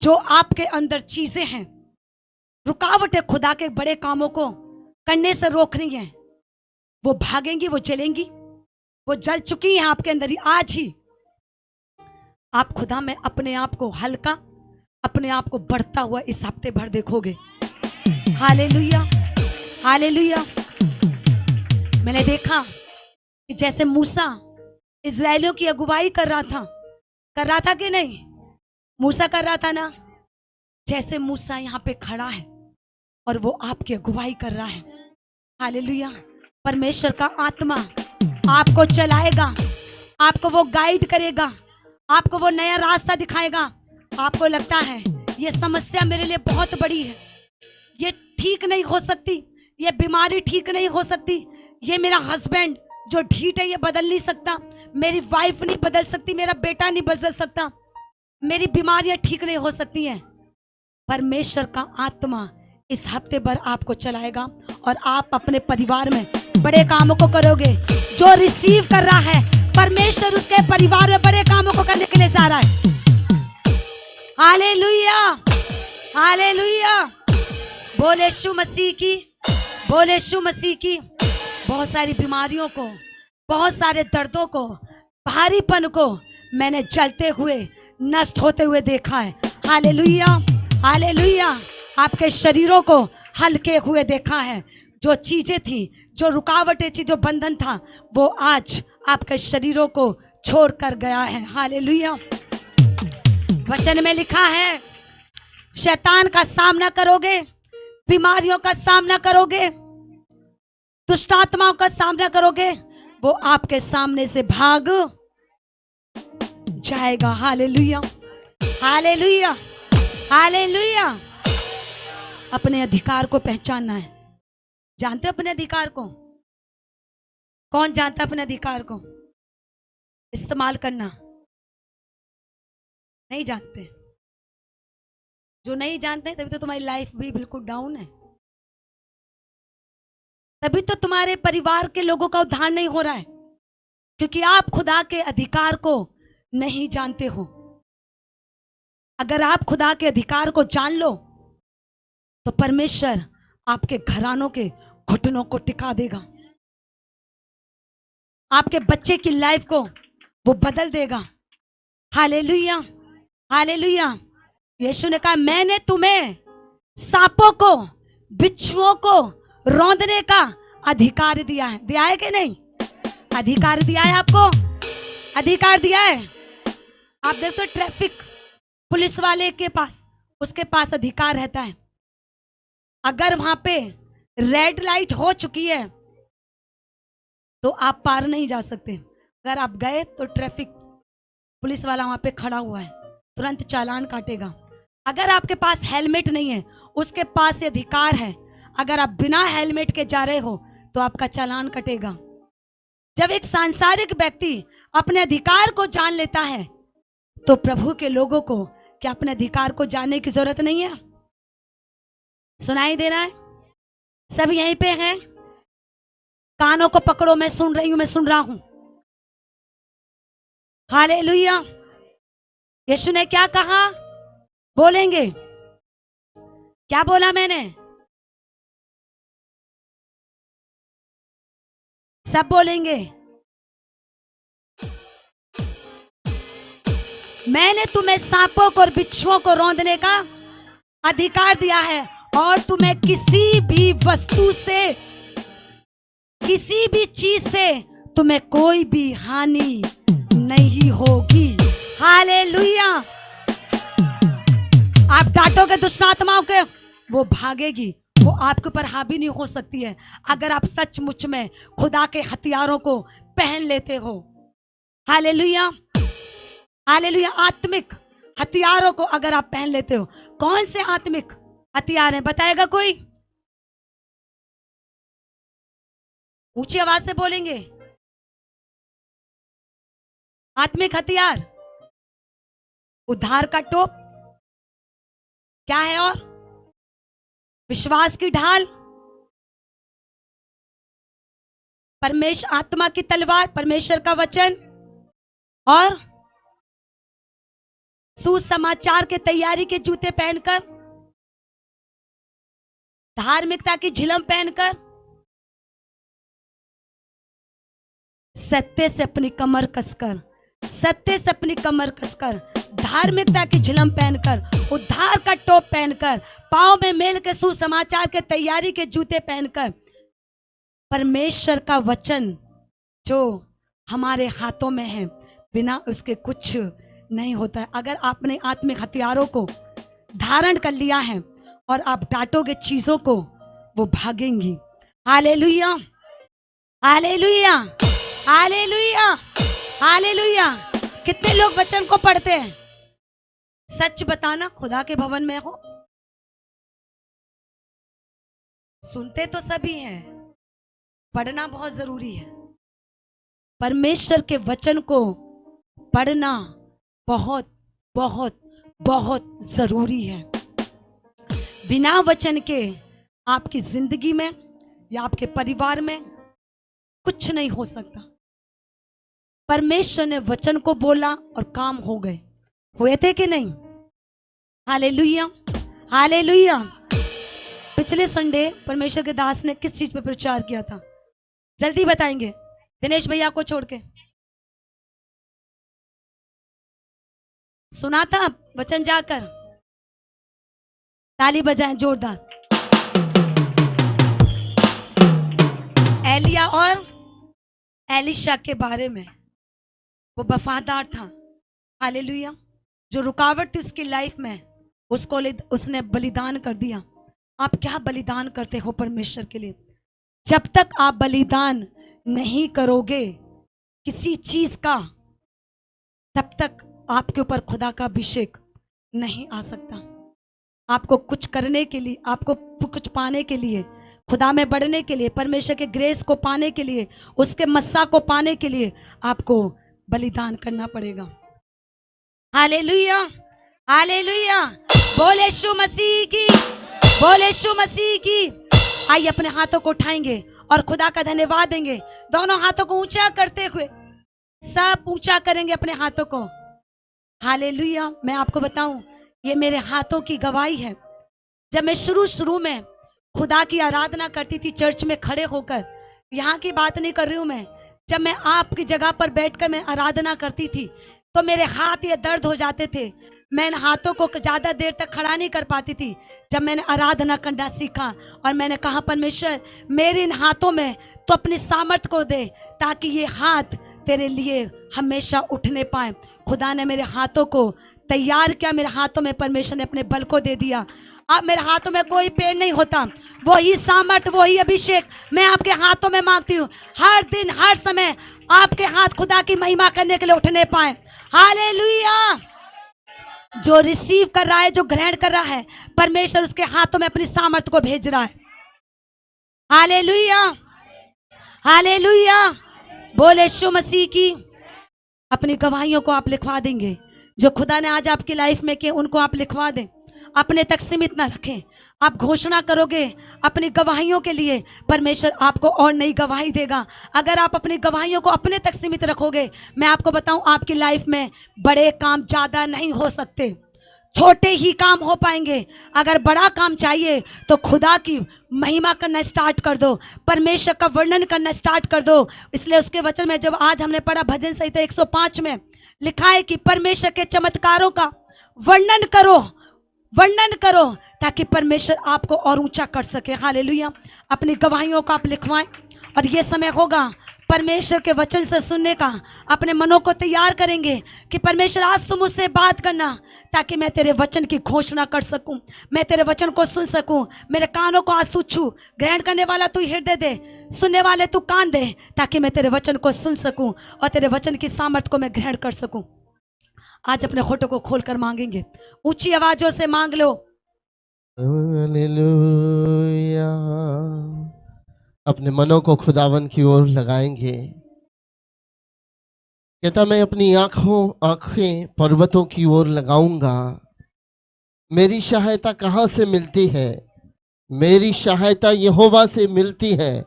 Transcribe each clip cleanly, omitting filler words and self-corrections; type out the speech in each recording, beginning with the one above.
जो आपके अंदर चीजें हैं, रुकावटें खुदा के बड़े कामों को करने से रोक रही हैं, वो भागेंगी, वो जलेंगी, वो जल चुकी हैं आपके अंदर ही। आज ही आप खुदा में अपने आप को हल्का, अपने आप को बढ़ता हुआ इस हफ्ते भर देखोगे। Hallelujah, hallelujah. मैंने देखा कि जैसे मूसा इजरायलियों की अगुवाई कर रहा था कि नहीं? मूसा कर रहा था ना। जैसे मूसा यहाँ पे खड़ा है और वो आपकी अगुवाई कर रहा है। हालेलुया। परमेश्वर का आत्मा आपको चलाएगा, आपको वो गाइड करेगा, आपको वो नया रास्ता दिखाएगा। आपको लगता है ये समस्या मेरे लिए बहुत बड़ी है, ये ठीक नहीं हो सकती, ये बीमारी ठीक नहीं हो सकती, ये मेरा हस्बैंड जो ढीठ है ये बदल नहीं सकता, मेरी वाइफ नहीं बदल सकती, मेरा बेटा नहीं बदल सकता, मेरी बीमारियां ठीक नहीं हो सकती हैं। परमेश्वर का आत्मा इस हफ्ते भर आपको चलाएगा और आप अपने परिवार में बड़े कामों को करोगे। जो रिसीव कर रहा है, परमेश्वर उसके परिवार में बड़े कामों को करने के लिए जा रहा है। Hallelujah, hallelujah. बोले यीशु मसीह की, बोले यीशु मसीह की। बहुत सारी बीमारियों को, बहुत सारे दर्दों को, भारीपन को मैंने जलते हुए, नष्ट होते हुए देखा है। Hallelujah, hallelujah. आपके शरीरों को हल्के हुए देखा है। जो चीजें थी, जो रुकावटें थी, जो बंधन था, वो आज आपके शरीरों को छोड़कर गया है। हालेलुया। वचन में लिखा है, शैतान का सामना करोगे, बीमारियों का सामना करोगे, दुष्ट आत्माओं का सामना करोगे, वो आपके सामने से भाग जाएगा। Hallelujah, hallelujah, hallelujah. अपने अधिकार को पहचानना है। जानते हो अपने अधिकार को? कौन जानता है अपने अधिकार को इस्तेमाल करना? नहीं जानते। जो नहीं जानते तभी तो तुम्हारी लाइफ भी बिल्कुल डाउन है, तभी तो तुम्हारे परिवार के लोगों का उद्धार नहीं हो रहा है, क्योंकि आप खुदा के अधिकार को नहीं जानते हो। अगर आप खुदा के अधिकार को जान लो तो परमेश्वर आपके घरानों के घुटनों को टिका देगा, आपके बच्चे की लाइफ को वो बदल देगा। Hallelujah, hallelujah. यीशु ने कहा, मैंने तुम्हें सांपों को, बिच्छुओं को रौंदने का अधिकार दिया है। दिया है कि नहीं? अधिकार दिया है आपको, अधिकार दिया है। आप देखते हो ट्रैफिक पुलिस वाले के पास, उसके पास अधिकार रहता है। अगर वहां पे रेड लाइट हो चुकी है तो आप पार नहीं जा सकते। अगर आप गए तो ट्रैफिक पुलिस वाला वहां पे खड़ा हुआ है, तुरंत चालान काटेगा। अगर आपके पास हेलमेट नहीं है, उसके पास ये अधिकार है, अगर आप बिना हेलमेट के जा रहे हो तो आपका चालान कटेगा। जब एक सांसारिक व्यक्ति अपने अधिकार को जान लेता है तो प्रभु के लोगों को क्या अपने अधिकार को जानने की जरूरत नहीं है? सुनाई दे रहा है? सब यहीं पे हैं? कानों को पकड़ो, मैं सुन रही हूं, मैं सुन रहा हूं। हालेलुया। यीशु ने क्या कहा? बोलेंगे? क्या बोला मैंने? सब बोलेंगे। मैंने तुम्हें सांपों को और बिच्छुओं को रौंदने का अधिकार दिया है और तुम्हें किसी भी वस्तु से, किसी भी चीज से तुम्हें कोई भी हानि नहीं होगी। हालेलुया। आप डांटोगे दुष्ट आत्माओं के, वो भागेगी, वो आपके ऊपर हावी नहीं हो सकती है, अगर आप सचमुच में खुदा के हथियारों को पहन लेते हो। Hallelujah, hallelujah. आत्मिक हथियारों को अगर आप पहन लेते हो। कौन से आत्मिक हथियार हैं? बताएगा कोई? ऊंची आवाज से बोलेंगे। आत्मिक हथियार, उद्धार का टोप, क्या है और? विश्वास की ढाल, परमेश्वर आत्मा की तलवार, परमेश्वर का वचन, और सुसमाचार के तैयारी के जूते पहनकर, धार्मिकता की झिलम पहनकर, सत्य से अपनी कमर कसकर, सत्य से अपनी कमर कसकर, धार्मिकता की झिलम पहनकर, उद्धार का टोप पहनकर, पांव में मेल के सुसमाचार के तैयारी के जूते पहनकर, परमेश्वर का वचन जो हमारे हाथों में है, बिना उसके कुछ नहीं होता है। अगर आपने आत्मिक हथियारों को धारण कर लिया है और आप डांटोगे चीजों को, वो भागेंगी। Hallelujah, hallelujah, hallelujah, hallelujah. कितने लोग वचन को पढ़ते हैं? सच बताना, खुदा के भवन में हो, सुनते तो सभी हैं, पढ़ना बहुत जरूरी है। परमेश्वर के वचन को पढ़ना बहुत बहुत बहुत जरूरी है। बिना वचन के आपकी जिंदगी में या आपके परिवार में कुछ नहीं हो सकता। परमेश्वर ने वचन को बोला और काम हो गए। हुए थे कि नहीं? Hallelujah, hallelujah. पिछले संडे परमेश्वर के दास ने किस चीज पे प्रचार किया था? जल्दी बताएंगे, दिनेश भैया को छोड़ के। सुना था वचन जाकर? ताली बजाएं जोरदार। एलिया और एलिशा के बारे में। वो वफादार था, हालेलुया। जो रुकावट थी उसकी लाइफ में, उसको उसने बलिदान कर दिया। आप क्या बलिदान करते हो परमेश्वर के लिए? जब तक आप बलिदान नहीं करोगे किसी चीज का, तब तक आपके ऊपर खुदा का अभिषेक नहीं आ सकता। आपको कुछ करने के लिए, आपको कुछ पाने के लिए, खुदा में बढ़ने के लिए, परमेश्वर के ग्रेस को पाने के लिए, उसके मस्सा को पाने के लिए आपको बलिदान करना पड़ेगा। Hallelujah, hallelujah. बोले यीशु मसीह की, बोले यीशु मसीह की। आइए अपने हाथों को उठाएंगे और खुदा का धन्यवाद देंगे। दोनों हाथों को ऊंचा करते हुए, सब ऊंचा करेंगे अपने हाथों को। हालेलुया। मैं आपको बताऊं, ये मेरे हाथों की गवाही है। जब मैं शुरू में खुदा की आराधना करती थी चर्च में खड़े होकर, यहाँ की बात नहीं कर रही हूँ मैं, जब मैं आपकी जगह पर बैठकर मैं आराधना करती थी तो मेरे हाथ ये दर्द हो जाते थे। मैं इन हाथों को ज़्यादा देर तक खड़ा नहीं कर पाती थी। जब मैंने आराधना करना सीखा और मैंने कहा परमेश्वर मेरे इन हाथों में तो अपनी सामर्थ को दे ताकि ये हाथ तेरे लिए हमेशा उठने पाए। खुदा ने मेरे हाथों को तैयार किया, मेरे हाथों में परमेश्वर ने अपने बल को दे दिया। अब मेरे हाथों में कोई पेन नहीं होता, वही सामर्थ, वही अभिषेक मैं आपके हाथों में मांगती हूँ। हर दिन हर समय आपके हाथ खुदा की महिमा करने के लिए उठने पाए। हालेलुया। जो रिसीव कर रहा है, जो ग्रहण कर रहा है, परमेश्वर उसके हाथों में अपनी सामर्थ को भेज रहा है। Hallelujah, hallelujah. बोले यीशु मसीह की। अपनी गवाहियों को आप लिखवा देंगे, जो खुदा ने आज आपकी लाइफ में किए उनको आप लिखवा दें। अपने तक सीमित ना रखें। आप घोषणा करोगे अपनी गवाहियों के लिए, परमेश्वर आपको और नई गवाही देगा। अगर आप अपनी गवाहियों को अपने तक सीमित रखोगे, मैं आपको बताऊं आपकी लाइफ में बड़े काम ज़्यादा नहीं हो सकते, छोटे ही काम हो पाएंगे। अगर बड़ा काम चाहिए तो खुदा की महिमा करना स्टार्ट कर दो, परमेश्वर का वर्णन करना स्टार्ट कर दो। इसलिए उसके वचन में जब आज हमने पढ़ा भजन संहिता 105 में लिखा है कि परमेश्वर के चमत्कारों का वर्णन करो, वर्णन करो ताकि परमेश्वर आपको और ऊंचा कर सके। हालेलुया। अपनी गवाहियों को आप लिखवाएं और ये समय होगा परमेश्वर के वचन से सुनने का। अपने मनों को तैयार करेंगे कि परमेश्वर आज तुम मुझसे बात करना ताकि मैं तेरे वचन की घोषणा कर सकूं, मैं तेरे वचन को सुन सकूं। मेरे कानों को आज तू छू, ग्रहण करने वाला तू हृदय दे, सुनने वाले तू कान दे, ताकि मैं तेरे वचन को सुन सकूं और तेरे वचन की सामर्थ को मैं ग्रहण कर सकूं। आज अपने होठों को खोलकर मांगेंगे, ऊंची आवाजों से मांग लो। हालेलुया। अपने मनों को खुदावन की ओर लगाएंगे। कहता मैं अपनी आंखें पर्वतों की ओर लगाऊंगा। मेरी सहायता कहाँ से मिलती है? मेरी सहायता यहोवा से मिलती है,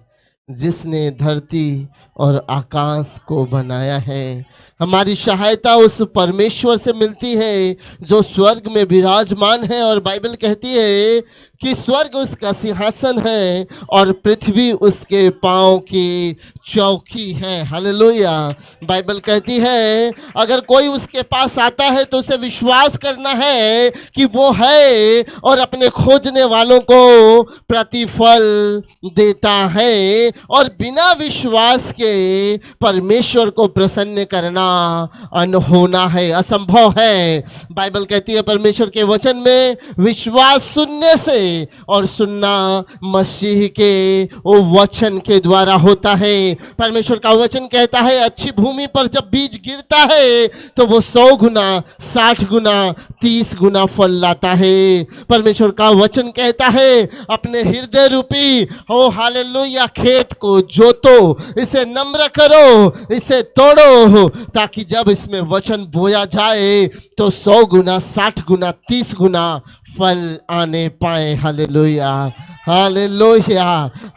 जिसने धरती और आकाश को बनाया है। हमारी सहायता उस परमेश्वर से मिलती है जो स्वर्ग में विराजमान है, और बाइबल कहती है कि स्वर्ग उसका सिंहासन है और पृथ्वी उसके पांव की चौकी है। हालेलुया। बाइबल कहती है अगर कोई उसके पास आता है तो उसे विश्वास करना है कि वो है और अपने खोजने वालों को प्रतिफल देता है, और बिना विश्वास के परमेश्वर को प्रसन्न करना अनहोना है, असंभव है। बाइबल कहती है परमेश्वर के वचन में विश्वास सुनने से और सुनना मसीह के वो वचन के द्वारा होता है। परमेश्वर का वचन कहता है अच्छी भूमि पर जब बीज गिरता है तो वो 100 गुना 60 गुना 30 गुना फल लाता है। परमेश्वर का वचन कहता है अपने हृदय रूपी ओ हालेलुया खेत को जोतो, इसे नम्र करो, इसे तोड़ो, ताकि जब इसमें वचन बोया जाए तो 100 गुना 60 गुना 30 गुना फल आने पाए। Hallelujah hallelujah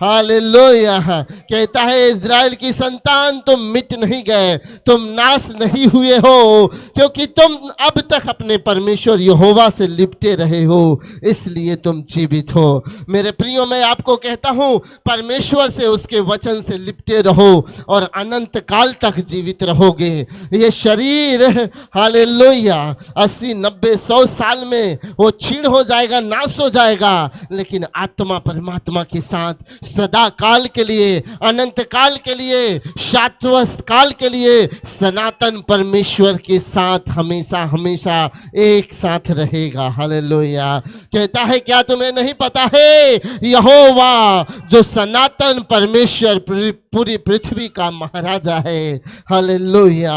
hallelujah. कहता है इज़राइल की संतान तुम मिट नहीं गए, तुम नाश नहीं हुए हो, क्योंकि तुम अब तक अपने परमेश्वर यहोवा से लिपटे रहे हो, इसलिए तुम जीवित हो। मेरे प्रियो मैं आपको कहता हूँ परमेश्वर से उसके वचन से लिपटे रहो और अनंत काल तक जीवित रहोगे। ये शरीर हालेलुया 80 90 100 साल में वो छीण हो जाएगा, नाश हो जाएगा, लेकिन आत्मा परमात्मा के साथ सदा काल के लिए, अनंत काल के लिए, शाश्वत काल के लिए सनातन परमेश्वर के साथ हमेशा हमेशा एक साथ रहेगा। हालेलुया। कहता है क्या तुम्हें नहीं पता है यहोवा जो सनातन परमेश्वर पूरी पृथ्वी का महाराजा है। हालेलुया।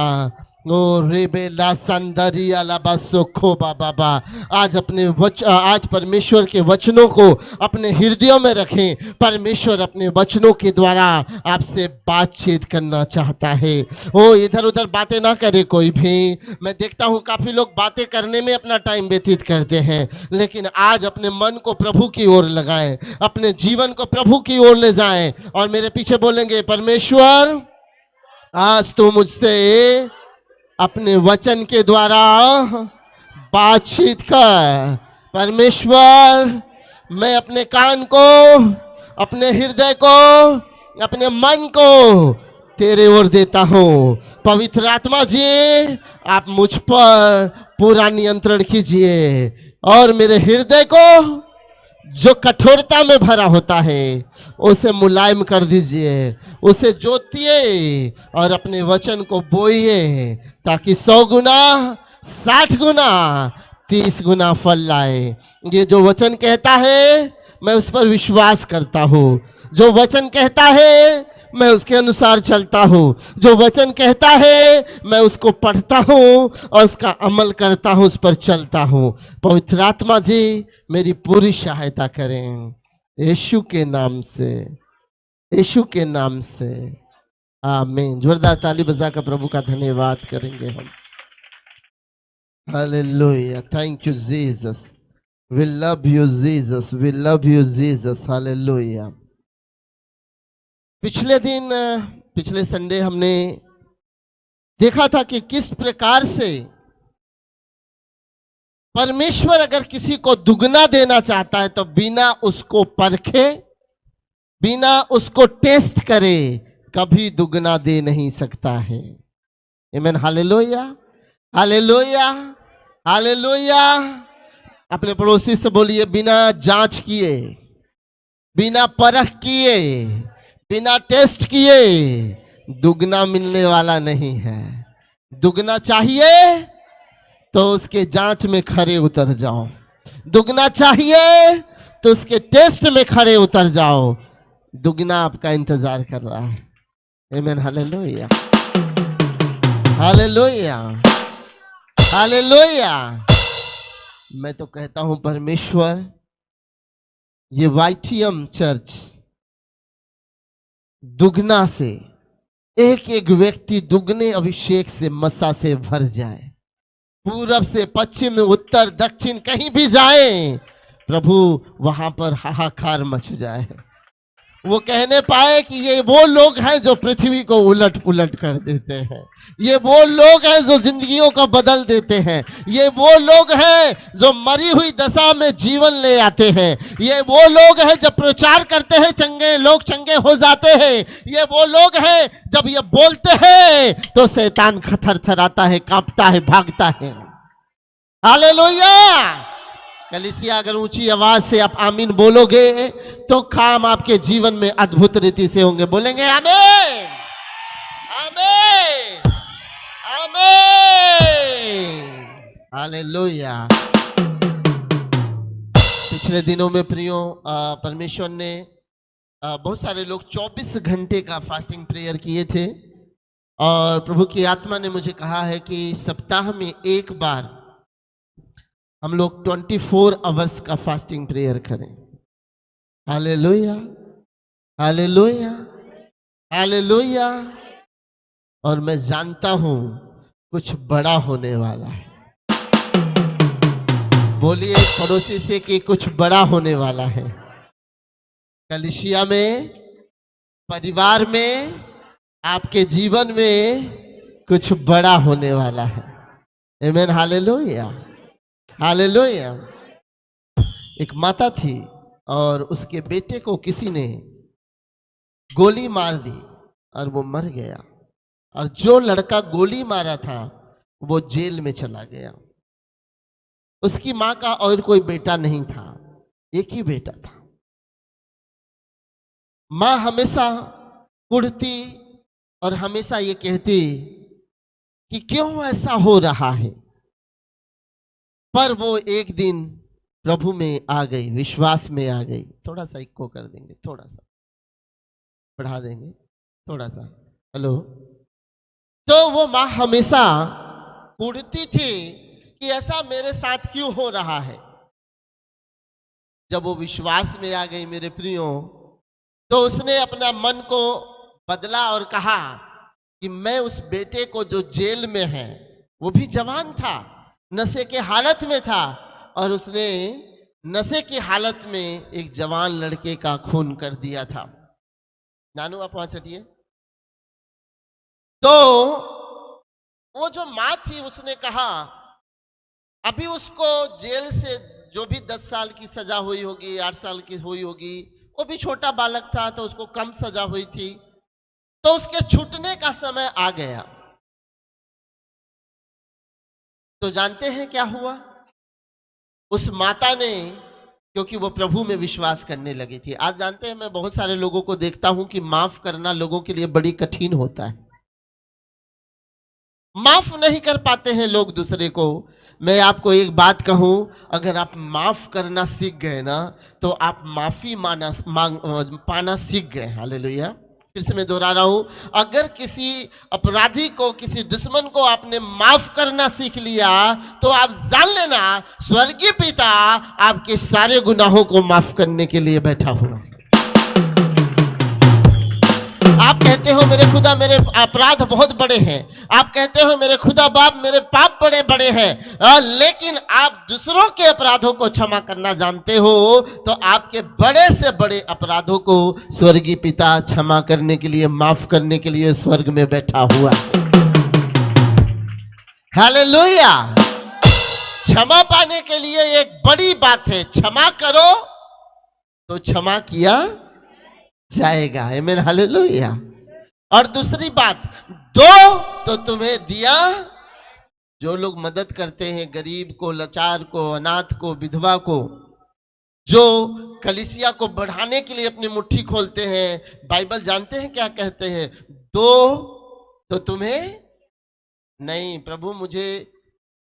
ओ रेबेला संदरिया लाबासो खोबा बाबा। आज परमेश्वर के वचनों को अपने हृदयों में रखें। परमेश्वर अपने वचनों के द्वारा आपसे बातचीत करना चाहता है। ओ इधर उधर बातें ना करे कोई भी। मैं देखता हूँ काफ़ी लोग बातें करने में अपना टाइम व्यतीत करते हैं, लेकिन आज अपने मन को प्रभु की ओर लगाएं, अपने जीवन को प्रभु की ओर ले जाएं और मेरे पीछे बोलेंगे परमेश्वर आज तू मुझसे अपने वचन के द्वारा बातचीत कर। परमेश्वर मैं अपने कान को, अपने हृदय को, अपने मन को तेरे ओर देता हूँ। पवित्र आत्मा जी आप मुझ पर पूरा नियंत्रण कीजिए और मेरे हृदय को जो कठोरता में भरा होता है उसे मुलायम कर दीजिए, उसे जोतिए और अपने वचन को बोइए, ताकि 100 गुना 60 गुना 30 गुना फल लाए। ये जो वचन कहता है मैं उस पर विश्वास करता हूँ, जो वचन कहता है मैं उसके अनुसार चलता हूँ, जो वचन कहता है मैं उसको पढ़ता हूँ और उसका अमल करता हूँ, उस पर चलता हूँ। पवित्र आत्मा जी मेरी पूरी सहायता करें यीशु के नाम से, यीशु के नाम से आमीन। जोरदार ताली बजाकर प्रभु का धन्यवाद करेंगे हम। Hallelujah. Thank you Jesus, we love you Jesus, we love you Jesus. Hallelujah. पिछले संडे हमने देखा था कि किस प्रकार से परमेश्वर अगर किसी को दुगना देना चाहता है तो बिना उसको परखे, बिना उसको टेस्ट करे कभी दुगना दे नहीं सकता है। आमीन। Hallelujah hallelujah hallelujah. अपने पड़ोसी से बोलिए बिना जांच किए, बिना परख किए, बिना टेस्ट किए दुगना मिलने वाला नहीं है। दुगना चाहिए तो उसके जांच में खड़े उतर जाओ, दुगना चाहिए तो उसके टेस्ट में खड़े उतर जाओ। दुगना आपका इंतजार कर रहा है। आमीन। Hallelujah hallelujah hallelujah. मैं तो कहता हूं परमेश्वर ये वाइटियम चर्च दुगना से, एक एक व्यक्ति दुगने अभिषेक से मसा से भर जाए। पूरब से पश्चिम उत्तर दक्षिण कहीं भी जाए प्रभु वहां पर हाहाकार मच जाए। वो कहने पाए कि ये वो लोग हैं जो पृथ्वी को उलट पुलट कर देते हैं, ये वो लोग हैं जो जिंदगियों को बदल देते हैं, ये वो लोग हैं जो मरी हुई दशा में जीवन ले आते हैं, ये वो लोग हैं जब प्रचार करते हैं चंगे लोग चंगे हो जाते हैं, ये वो लोग हैं जब ये बोलते हैं तो शैतान थरथराता है, कांपता है, भागता है। हालेलुया। कलीसिया अगर ऊंची आवाज से आप आमीन बोलोगे तो काम आपके जीवन में अद्भुत रीति से होंगे। बोलेंगे आमीन, आमीन, आमीन। हालेलुया। पिछले दिनों में प्रियो परमेश्वर ने बहुत सारे लोग 24 घंटे का फास्टिंग प्रेयर किए थे और प्रभु की आत्मा ने मुझे कहा है कि सप्ताह में एक बार हम लोग 24 आवर्स का फास्टिंग प्रेयर करें। Hallelujah, hallelujah, hallelujah. और मैं जानता हूं कुछ बड़ा होने वाला है। बोलिए पड़ोसी से कि कुछ बड़ा होने वाला है। कलीसिया में, परिवार में, आपके जीवन में कुछ बड़ा होने वाला है। आमीन। Hallelujah, hallelujah. एक माता थी और उसके बेटे को किसी ने गोली मार दी और वो मर गया, और जो लड़का गोली मारा था वो जेल में चला गया। उसकी मां का और कोई बेटा नहीं था, एक ही बेटा था। मां हमेशा कुढ़ती और हमेशा ये कहती कि क्यों ऐसा हो रहा है, पर वो एक दिन प्रभु में आ गई, विश्वास में आ गई। थोड़ा सा इको कर देंगे, थोड़ा सा बढ़ा देंगे, थोड़ा सा। हेलो। तो वो मां हमेशा पूछती थी कि ऐसा मेरे साथ क्यों हो रहा है। जब वो विश्वास में आ गई मेरे प्रियो, तो उसने अपना मन को बदला और कहा कि मैं उस बेटे को जो जेल में है, वो भी जवान था, नशे के हालत में था, और उसने नशे की हालत में एक जवान लड़के का खून कर दिया था। नानू आप वहां चलिए। तो वो जो मां थी उसने कहा अभी उसको जेल से जो भी 10 साल की सजा हुई होगी, 8 साल की हुई होगी, वो भी छोटा बालक था तो उसको कम सजा हुई थी, तो उसके छूटने का समय आ गया। तो जानते हैं क्या हुआ? उस माता ने, क्योंकि वो प्रभु में विश्वास करने लगी थी। आज जानते हैं मैं बहुत सारे लोगों को देखता हूं कि माफ करना लोगों के लिए बड़ी कठिन होता है। माफ नहीं कर पाते हैं लोग दूसरे को। मैं आपको एक बात कहूं, अगर आप माफ करना सीख गए ना तो आप माफी पाना सीख गए। हालेलुया। फिर से मैं दोहरा रहा हूं, अगर किसी अपराधी को, किसी दुश्मन को आपने माफ करना सीख लिया तो आप जान लेना स्वर्गीय पिता आपके सारे गुनाहों को माफ करने के लिए बैठा हुआ है। आप कहते हो मेरे खुदा मेरे अपराध बहुत बड़े हैं, आप कहते हो मेरे खुदा बाप मेरे पाप बड़े बड़े हैं, लेकिन आप दूसरों के अपराधों को क्षमा करना जानते हो तो आपके बड़े से बड़े अपराधों को स्वर्गीय पिता क्षमा करने के लिए, माफ करने के लिए स्वर्ग में बैठा हुआ है। हालेलुया। क्षमा पाने के लिए एक बड़ी बात है, क्षमा करो तो क्षमा किया जाएगा। आमीन। हालेलुया। और दूसरी बात, दो तो तुम्हें दिया। जो लोग मदद करते हैं गरीब को, लाचार को, अनाथ को, विधवा को, जो कलीसिया को बढ़ाने के लिए अपनी मुट्ठी खोलते हैं, बाइबल जानते हैं क्या कहते हैं? दो तो तुम्हें नहीं, प्रभु मुझे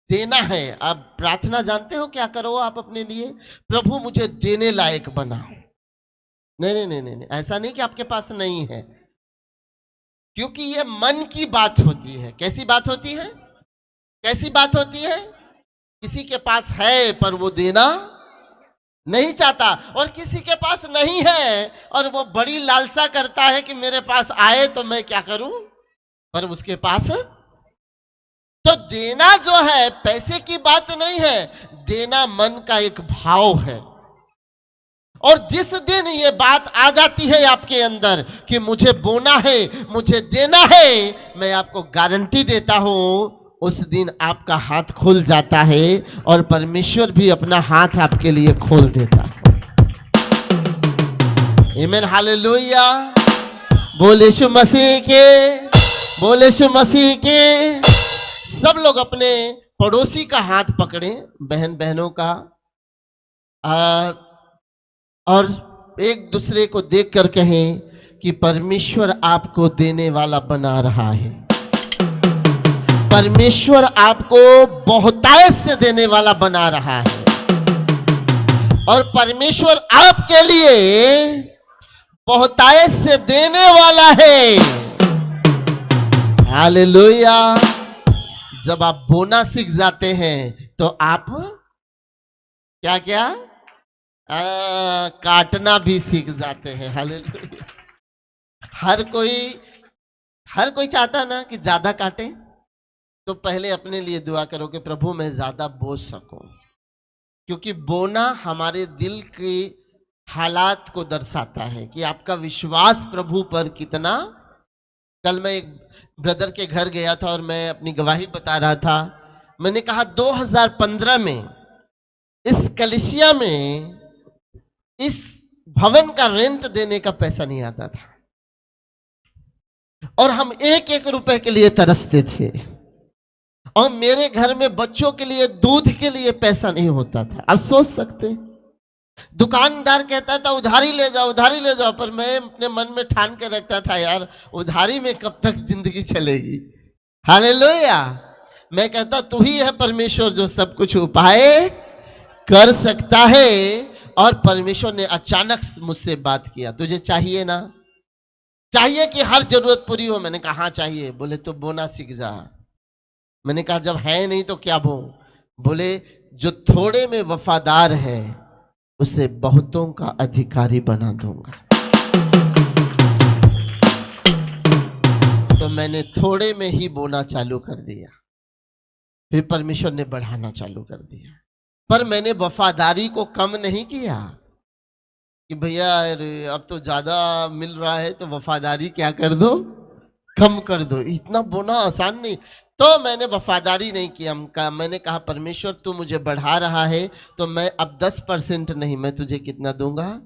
देना है। आप प्रार्थना जानते हो क्या करो आप अपने लिए? प्रभु मुझे देने लायक बनाओ। नहीं नहीं नहीं नहीं, ऐसा नहीं कि आपके पास नहीं है, क्योंकि ये मन की बात होती है। कैसी बात होती है? कैसी बात होती है? किसी के पास है पर वो देना नहीं चाहता, और किसी के पास नहीं है और वो बड़ी लालसा करता है कि मेरे पास आए तो मैं क्या करूं, पर उसके पास। तो देना जो है पैसे की बात नहीं है, देना मन का एक भाव है। और जिस दिन ये बात आ जाती है आपके अंदर कि मुझे बोना है, मुझे देना है, मैं आपको गारंटी देता हूं उस दिन आपका हाथ खुल जाता है और परमेश्वर भी अपना हाथ आपके लिए खोल देता है। आमीन, हालेलुया। बोल यीशु मसीह के, बोल यीशु मसीह के। सब लोग अपने पड़ोसी का हाथ पकड़ें, बहन बहनों का, और एक दूसरे को देखकर कहें कि परमेश्वर आपको देने वाला बना रहा है। परमेश्वर आपको बहुतायत से देने वाला बना रहा है और परमेश्वर आपके लिए बहुतायत से देने वाला है। हालेलुया। जब आप बोना सीख जाते हैं तो आप क्या क्या काटना भी सीख जाते हैं। हालेलुया। हर कोई चाहता ना कि ज्यादा काटे, तो पहले अपने लिए दुआ करो कि प्रभु मैं ज्यादा बो सकूं, क्योंकि बोना हमारे दिल के हालात को दर्शाता है कि आपका विश्वास प्रभु पर कितना। कल मैं एक ब्रदर के घर गया था और मैं अपनी गवाही बता रहा था। मैंने कहा 2015 में इस कलिसिया में इस भवन का रेंट देने का पैसा नहीं आता था और हम एक एक रुपए के लिए तरसते थे और मेरे घर में बच्चों के लिए दूध के लिए पैसा नहीं होता था। आप सोच सकते, दुकानदार कहता था उधारी ले जाओ, उधारी ले जाओ, पर मैं अपने मन में ठान के रखता था यार उधारी में कब तक जिंदगी चलेगी। हालेलुया। मैं कहता तू ही है परमेश्वर जो सब कुछ उपाय कर सकता है। और परमेश्वर ने अचानक मुझसे बात किया, तुझे चाहिए ना, चाहिए कि हर जरूरत पूरी हो। मैंने कहा हाँ चाहिए। बोले तो बोना सीख जा। मैंने कहा जब है नहीं तो क्या बो। बोले जो थोड़े में वफादार है उसे बहुतों का अधिकारी बना दूंगा। तो मैंने थोड़े में ही बोना चालू कर दिया, फिर परमेश्वर ने बढ़ाना चालू कर दिया। पर मैंने वफादारी को कम नहीं किया कि भैया अब तो ज्यादा मिल रहा है तो वफादारी क्या कर दो, कम कर दो। इतना बोना आसान नहीं। तो मैंने वफादारी नहीं किया। मैंने कहा परमेश्वर तू मुझे बढ़ा रहा है तो मैं अब 10% नहीं, मैं तुझे कितना दूंगा,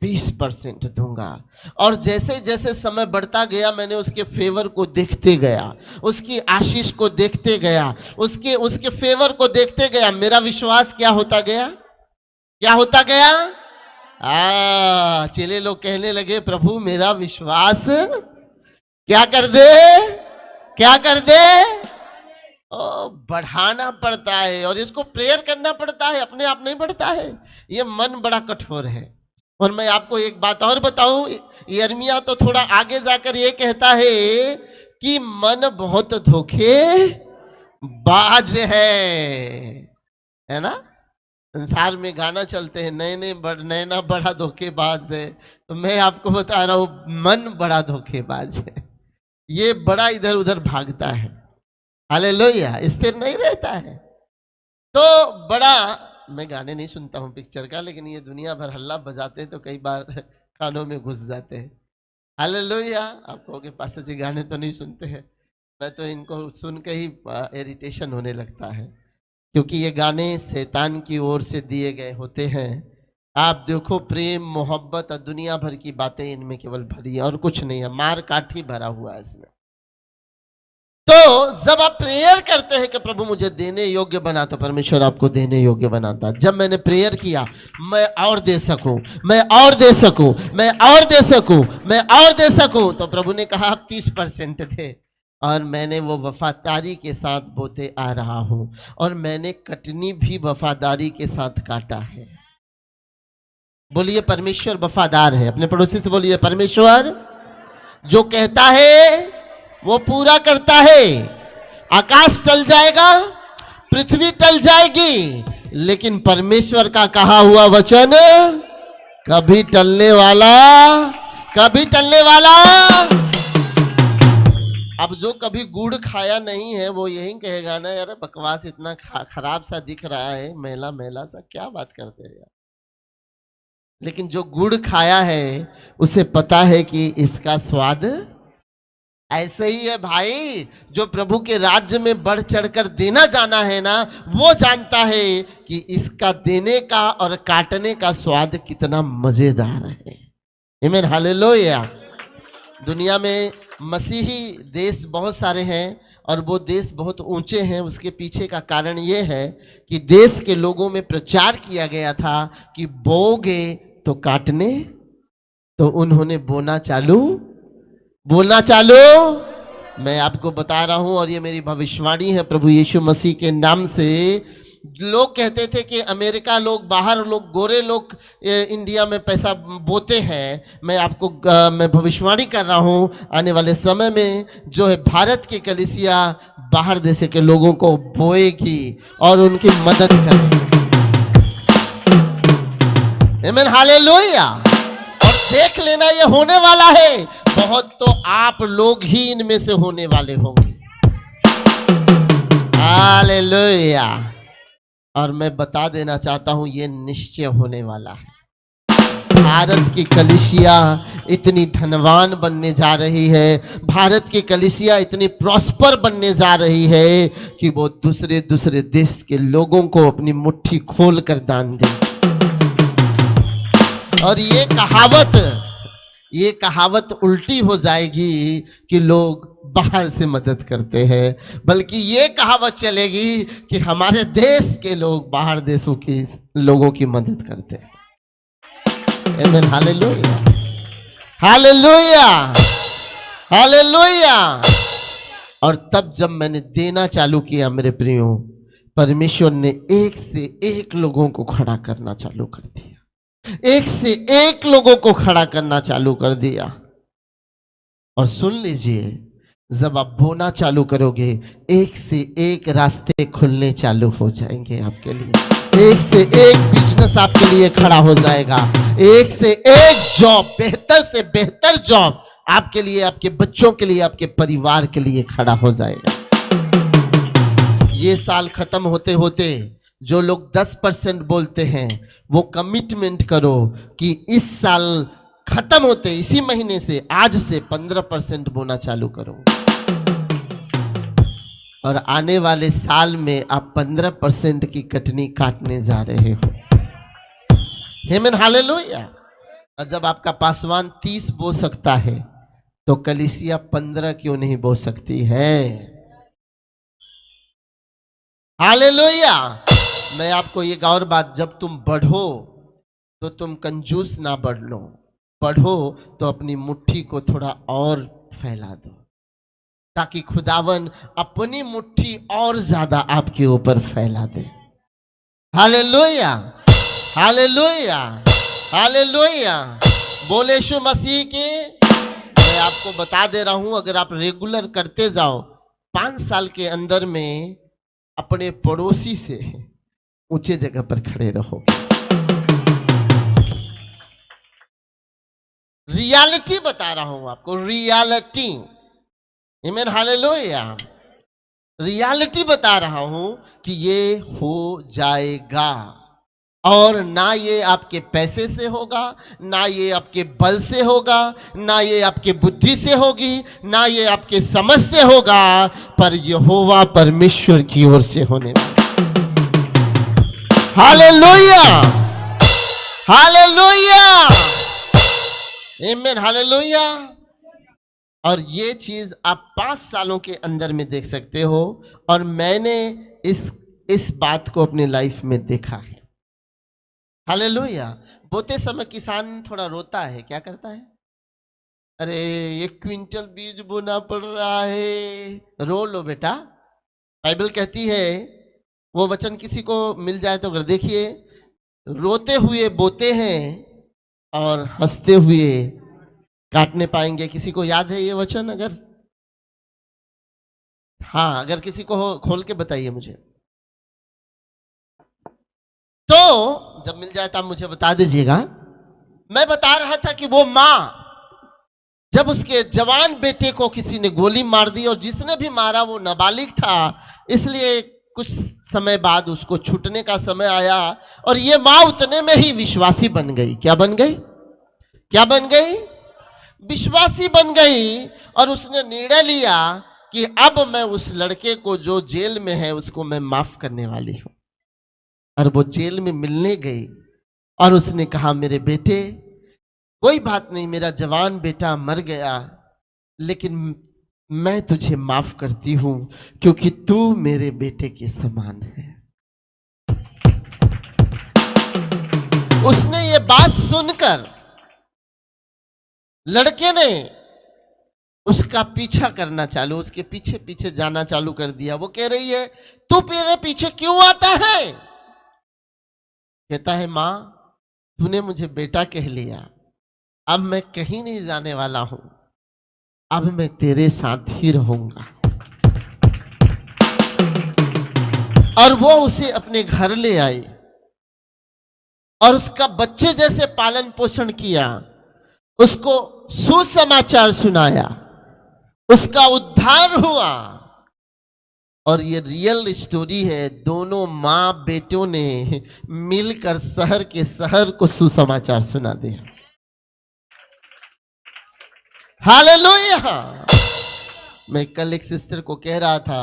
20% दूंगा। और जैसे जैसे समय बढ़ता गया मैंने उसके फेवर को देखते गया, उसकी आशीष को देखते गया, उसके फेवर को देखते गया। मेरा विश्वास क्या होता गया, क्या होता गया। चेले लोग कहने लगे प्रभु मेरा विश्वास क्या कर दे, क्या कर दे। बढ़ाना पड़ता है और इसको प्रेयर करना पड़ता है, अपने आप नहीं बढ़ता है। ये मन बड़ा कठोर है। और मैं आपको एक बात और बताऊं, यिर्मयाह तो थोड़ा आगे जाकर ये कहता है कि मन बहुत धोखेबाज है ना। संसार में गाना चलते हैं नैना बड़ा धोखेबाज है, तो मैं आपको बता रहा हूं मन बड़ा धोखेबाज है। ये बड़ा इधर उधर भागता है। हालेलुया। स्थिर नहीं रहता है। तो बड़ा, मैं गाने नहीं सुनता हूँ पिक्चर का, लेकिन ये दुनिया भर हल्ला बजाते हैं तो कई बार कानों में घुस जाते हैं। हालेलुया। आप कहोगे पास्टर जी गाने तो नहीं सुनते हैं। मैं तो इनको सुन के ही इरिटेशन होने लगता है, क्योंकि ये गाने शैतान की ओर से दिए गए होते हैं। आप देखो प्रेम मोहब्बत और दुनिया भर की बातें इनमें केवल भरी है और कुछ नहीं है, मार काट ही भरा हुआ है इसमें। तो जब आप प्रेयर करते हैं कि प्रभु मुझे देने योग्य बना, तो परमेश्वर आपको देने योग्य बनाता। जब मैंने प्रेयर किया मैं और दे सकूं, मैं और दे सकूं, मैं और दे सकूं, मैं और दे सकूं, तो प्रभु ने कहा आप 30% दे। और मैंने वो वफादारी के साथ बोते आ रहा हूं और मैंने कटनी भी वफादारी के साथ काटा है। बोलिए परमेश्वर वफादार है। अपने पड़ोसी से बोलिए परमेश्वर जो कहता है वो पूरा करता है। आकाश टल जाएगा, पृथ्वी टल जाएगी, लेकिन परमेश्वर का कहा हुआ वचन कभी टलने वाला, कभी टलने वाला। अब जो कभी गुड़ खाया नहीं है वो यही कहेगा ना यार बकवास इतना खराब सा दिख रहा है, मैला मैला सा, क्या बात करते हैं यार। लेकिन जो गुड़ खाया है उसे पता है कि इसका स्वाद ऐसे ही है भाई। जो प्रभु के राज्य में बढ़ चढ़कर देना जाना है ना, वो जानता है कि इसका देने का और काटने का स्वाद कितना मजेदार है। आमीन, हालेलुया। दुनिया में मसीही देश बहुत सारे हैं और वो देश बहुत ऊंचे हैं। उसके पीछे का कारण ये है कि देश के लोगों में प्रचार किया गया था कि बोओगे तो काटने, तो उन्होंने बोना चालू। मैं आपको बता रहा हूं और ये मेरी भविष्यवाणी है प्रभु यीशु मसीह के नाम से। लोग कहते थे कि अमेरिका लोग, बाहर लोग, गोरे लोग इंडिया में पैसा बोते हैं। मैं भविष्यवाणी कर रहा हूं, आने वाले समय में जो है भारत की कलीसिया बाहर देश के लोगों को बोएगी और उनकी मदद करेगी। आमीन, हालेलुया। और देख लेना, ये होने वाला है। बहुत तो आप लोग ही इनमें से होने वाले होंगे। हालेलुया। और मैं बता देना चाहता हूं, ये निश्चय होने वाला है। भारत की कलीसिया इतनी धनवान बनने जा रही है, भारत की कलीसिया इतनी प्रॉस्पर बनने जा रही है कि वो दूसरे दूसरे देश के लोगों को अपनी मुट्ठी खोल कर दान दे। और ये कहावत उल्टी हो जाएगी कि लोग बाहर से मदद करते हैं, बल्कि ये कहावत चलेगी कि हमारे देश के लोग बाहर देशों के लोगों की मदद करते हैं। आमीन, हालेलुया, हालेलुया, हालेलुया। और तब जब मैंने देना चालू किया मेरे प्रियो, परमेश्वर ने एक से एक लोगों को खड़ा करना चालू कर दिया, एक से एक लोगों को खड़ा करना चालू कर दिया। और सुन लीजिए, जब आप बोना चालू करोगे, एक से एक रास्ते खुलने चालू हो जाएंगे आपके लिए। एक से एक बिजनेस आपके लिए खड़ा हो जाएगा। एक से एक जॉब, बेहतर से बेहतर जॉब आपके लिए, आपके बच्चों के लिए, आपके परिवार के लिए खड़ा हो जाएगा। ये साल खत्म होते होते जो लोग 10% बोलते हैं, वो कमिटमेंट करो कि इस साल खत्म होते, इसी महीने से, आज से 15% बोना चालू करो। और आने वाले साल में आप 15% की कटनी काटने जा रहे हो। आमीन, हालेलुया। और जब आपका पासवान 30 बो सकता है, तो कलीसिया 15 क्यों नहीं बो सकती है? हालेलुया। मैं आपको ये गौर बात, जब तुम बढ़ो तो तुम कंजूस ना बढ़ो तो अपनी मुट्ठी को थोड़ा और फैला दो, ताकि खुदावन अपनी मुट्ठी और ज्यादा आपके ऊपर फैला दे। Hallelujah, hallelujah, hallelujah. बोले यीशु मसीह के। मैं आपको बता दे रहा हूं, अगर आप रेगुलर करते जाओ, 5 साल के अंदर में अपने पड़ोसी से ऊंचे जगह पर खड़े रहोगे। रियलिटी बता रहा हूं आपको, रियलिटी। आमीन, हालेलुया। रियलिटी बता रहा हूं कि ये हो जाएगा। और ना ये आपके पैसे से होगा, ना ये आपके बल से होगा, ना ये आपके बुद्धि से होगी, ना ये आपके समझ से होगा, पर यहोवा परमेश्वर की ओर से होने वाला। हालेलुया, हालेलुया, आमीन, हालेलुया। और ये चीज आप 5 सालों के अंदर में देख सकते हो। और मैंने इस बात को अपनी लाइफ में देखा है। हालेलुया। बोते समय किसान थोड़ा रोता है, क्या करता है? अरे 1 क्विंटल बीज बोना पड़ रहा है। रो लो बेटा। बाइबल कहती है, वो वचन किसी को मिल जाए तो अगर देखिए, रोते हुए बोते हैं और हंसते हुए काटने पाएंगे। किसी को याद है ये वचन? अगर हाँ, अगर किसी को हो, खोल के बताइए मुझे। तो जब मिल जाए तो आप मुझे बता दीजिएगा। मैं बता रहा था कि वो मां, जब उसके जवान बेटे को किसी ने गोली मार दी, और जिसने भी मारा वो नाबालिग था, इसलिए कुछ समय बाद उसको छूटने का समय आया और ये माँ उतने में ही विश्वासी बन गई। क्या बन गई? क्या बन गई? विश्वासी बन गई। और उसने निर्णय लिया कि अब मैं उस लड़के को जो जेल में है उसको मैं माफ करने वाली हूं। और वो जेल में मिलने गई और उसने कहा, मेरे बेटे, कोई बात नहीं, मेरा जवान बेटा मर गया, लेकिन मैं तुझे माफ करती हूं क्योंकि तू मेरे बेटे के समान है। उसने ये बात सुनकर लड़के ने उसका पीछा करना चालू, उसके पीछे पीछे जाना चालू कर दिया। वो कह रही है, तू मेरे पीछे क्यों आता है? कहता है, मां, तूने मुझे बेटा कह लिया, अब मैं कहीं नहीं जाने वाला हूं, अब मैं तेरे साथ ही रहूंगा। और वो उसे अपने घर ले आई और उसका बच्चे जैसे पालन पोषण किया, उसको सुसमाचार सुनाया, उसका उद्धार हुआ। और ये रियल स्टोरी है, दोनों मां बेटों ने मिलकर शहर के शहर को सुसमाचार सुना दिया। हालेलुया। मैं कल एक सिस्टर को कह रहा था,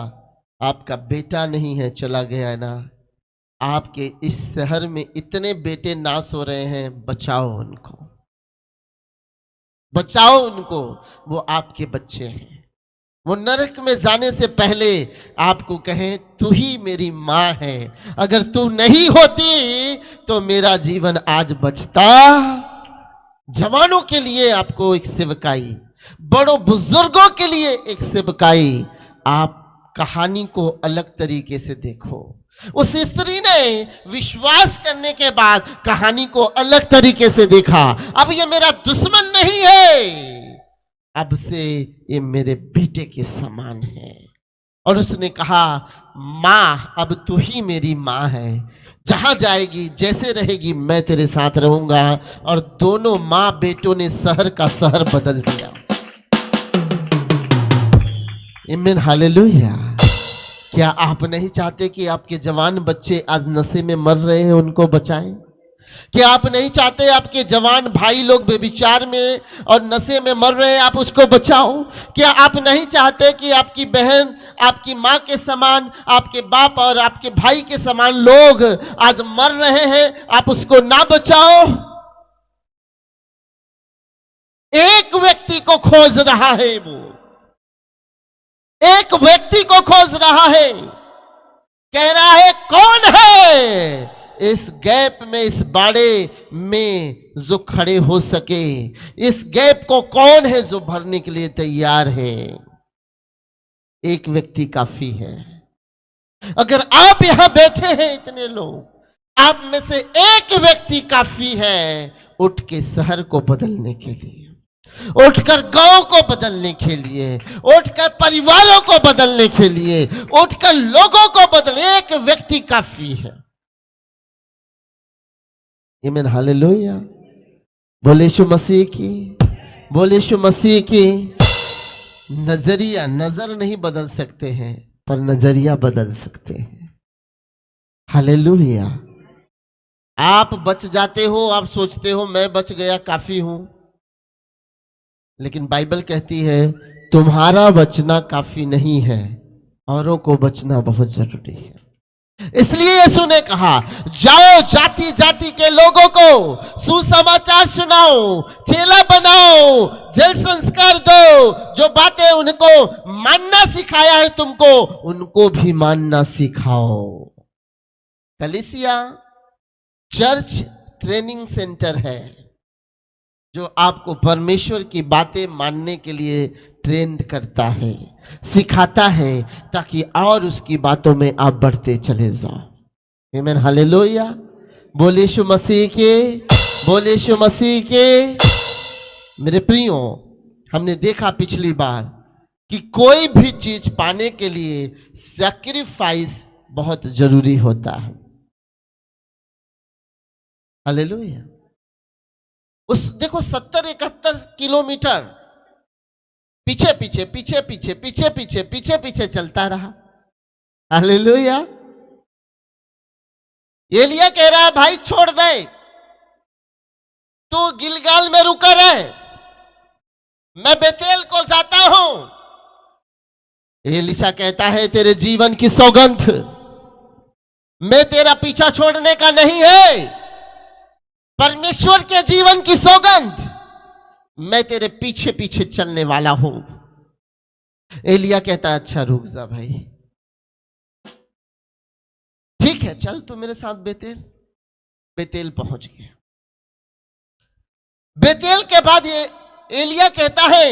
आपका बेटा नहीं है चला गया है ना, आपके इस शहर में इतने बेटे नाश हो रहे हैं, बचाओ उनको, बचाओ उनको, वो आपके बच्चे हैं। वो नरक में जाने से पहले आपको कहें, तू ही मेरी मां है, अगर तू नहीं होती तो मेरा जीवन आज बचता। जवानों के लिए आपको एक सेवकाई, बड़ों बुजुर्गों के लिए एक सेवकाई। आप कहानी को अलग तरीके से देखो। उस स्त्री ने विश्वास करने के बाद कहानी को अलग तरीके से देखा। अब ये मेरा दुश्मन नहीं है, अब से ये मेरे बेटे के समान है। और उसने कहा, मां, अब तू ही मेरी मां है, जहां जाएगी जैसे रहेगी मैं तेरे साथ रहूंगा। और दोनों मां बेटों ने शहर का शहर बदल दिया। आमीन, हालेलुया। क्या आप नहीं चाहते कि आपके जवान बच्चे आज नशे में मर रहे हैं उनको बचाएं? क्या आप नहीं चाहते आपके जवान भाई लोग बेविचार में और नशे में मर रहे हैं, आप उसको बचाओ? क्या आप नहीं चाहते कि आपकी बहन आपकी मां के समान, आपके बाप और आपके भाई के समान लोग आज मर रहे हैं, आप उसको ना बचाओ? एक व्यक्ति को खोज रहा है, वो एक व्यक्ति को खोज रहा है, कह रहा है, कौन है इस गैप में, इस बाड़े में जो खड़े हो सके? इस गैप को कौन है जो भरने के लिए तैयार है? एक व्यक्ति काफी है। अगर आप यहां बैठे हैं इतने लोग, आप में से एक व्यक्ति काफी है उठ के शहर को बदलने के लिए, उठकर गांव को बदलने के लिए, उठकर परिवारों को बदलने के लिए, उठकर लोगों को बदलने। एक व्यक्ति काफी है। आमीन, हालेलुया। बोले यीशु मसीह की, बोले यीशु मसीह की। नजरिया, नजर नहीं बदल सकते हैं पर नजरिया बदल सकते हैं। हालेलुया। आप बच जाते हो, आप सोचते हो मैं बच गया, काफी हूं, लेकिन बाइबल कहती है तुम्हारा बचना काफी नहीं है, औरों को बचना बहुत जरूरी है। इसलिए यीशु ने कहा, जाओ जाति जाति के लोगों को सुसमाचार सुनाओ, चेला बनाओ, जल संस्कार दो। जो बातें उनको मानना सिखाया है तुमको, उनको भी मानना सिखाओ। कलीसिया चर्च ट्रेनिंग सेंटर है जो आपको परमेश्वर की बातें मानने के लिए ट्रेंड करता है, सिखाता है, ताकि और उसकी बातों में आप बढ़ते चले जाओ। आमीन, हालेलुया। बोले यीशु मसीह के, बोले यीशु मसीह के। मेरे प्रियो, हमने देखा पिछली बार कि कोई भी चीज पाने के लिए सैक्रिफाइस बहुत जरूरी होता है। हालेलुया। उस देखो 70-71 किलोमीटर पीछे पीछे पीछे पीछे पीछे पीछे पीछे पीछे चलता रहा। हालेलुया। एलिया कह रहा है भाई छोड़ दे, तू गिलगाल में रुका रहे, मैं बेतेल को जाता हूं। एलिशा कहता है तेरे जीवन की सौगंध, मैं तेरा पीछा छोड़ने का नहीं है, परमेश्वर के जीवन की सौगंध, मैं तेरे पीछे पीछे चलने वाला हूं। एलिया कहता है अच्छा रुक जा भाई, ठीक है चल तू मेरे साथ बेतेल। बेतेल पहुंच गया। बेतेल के बाद ये एलिया कहता है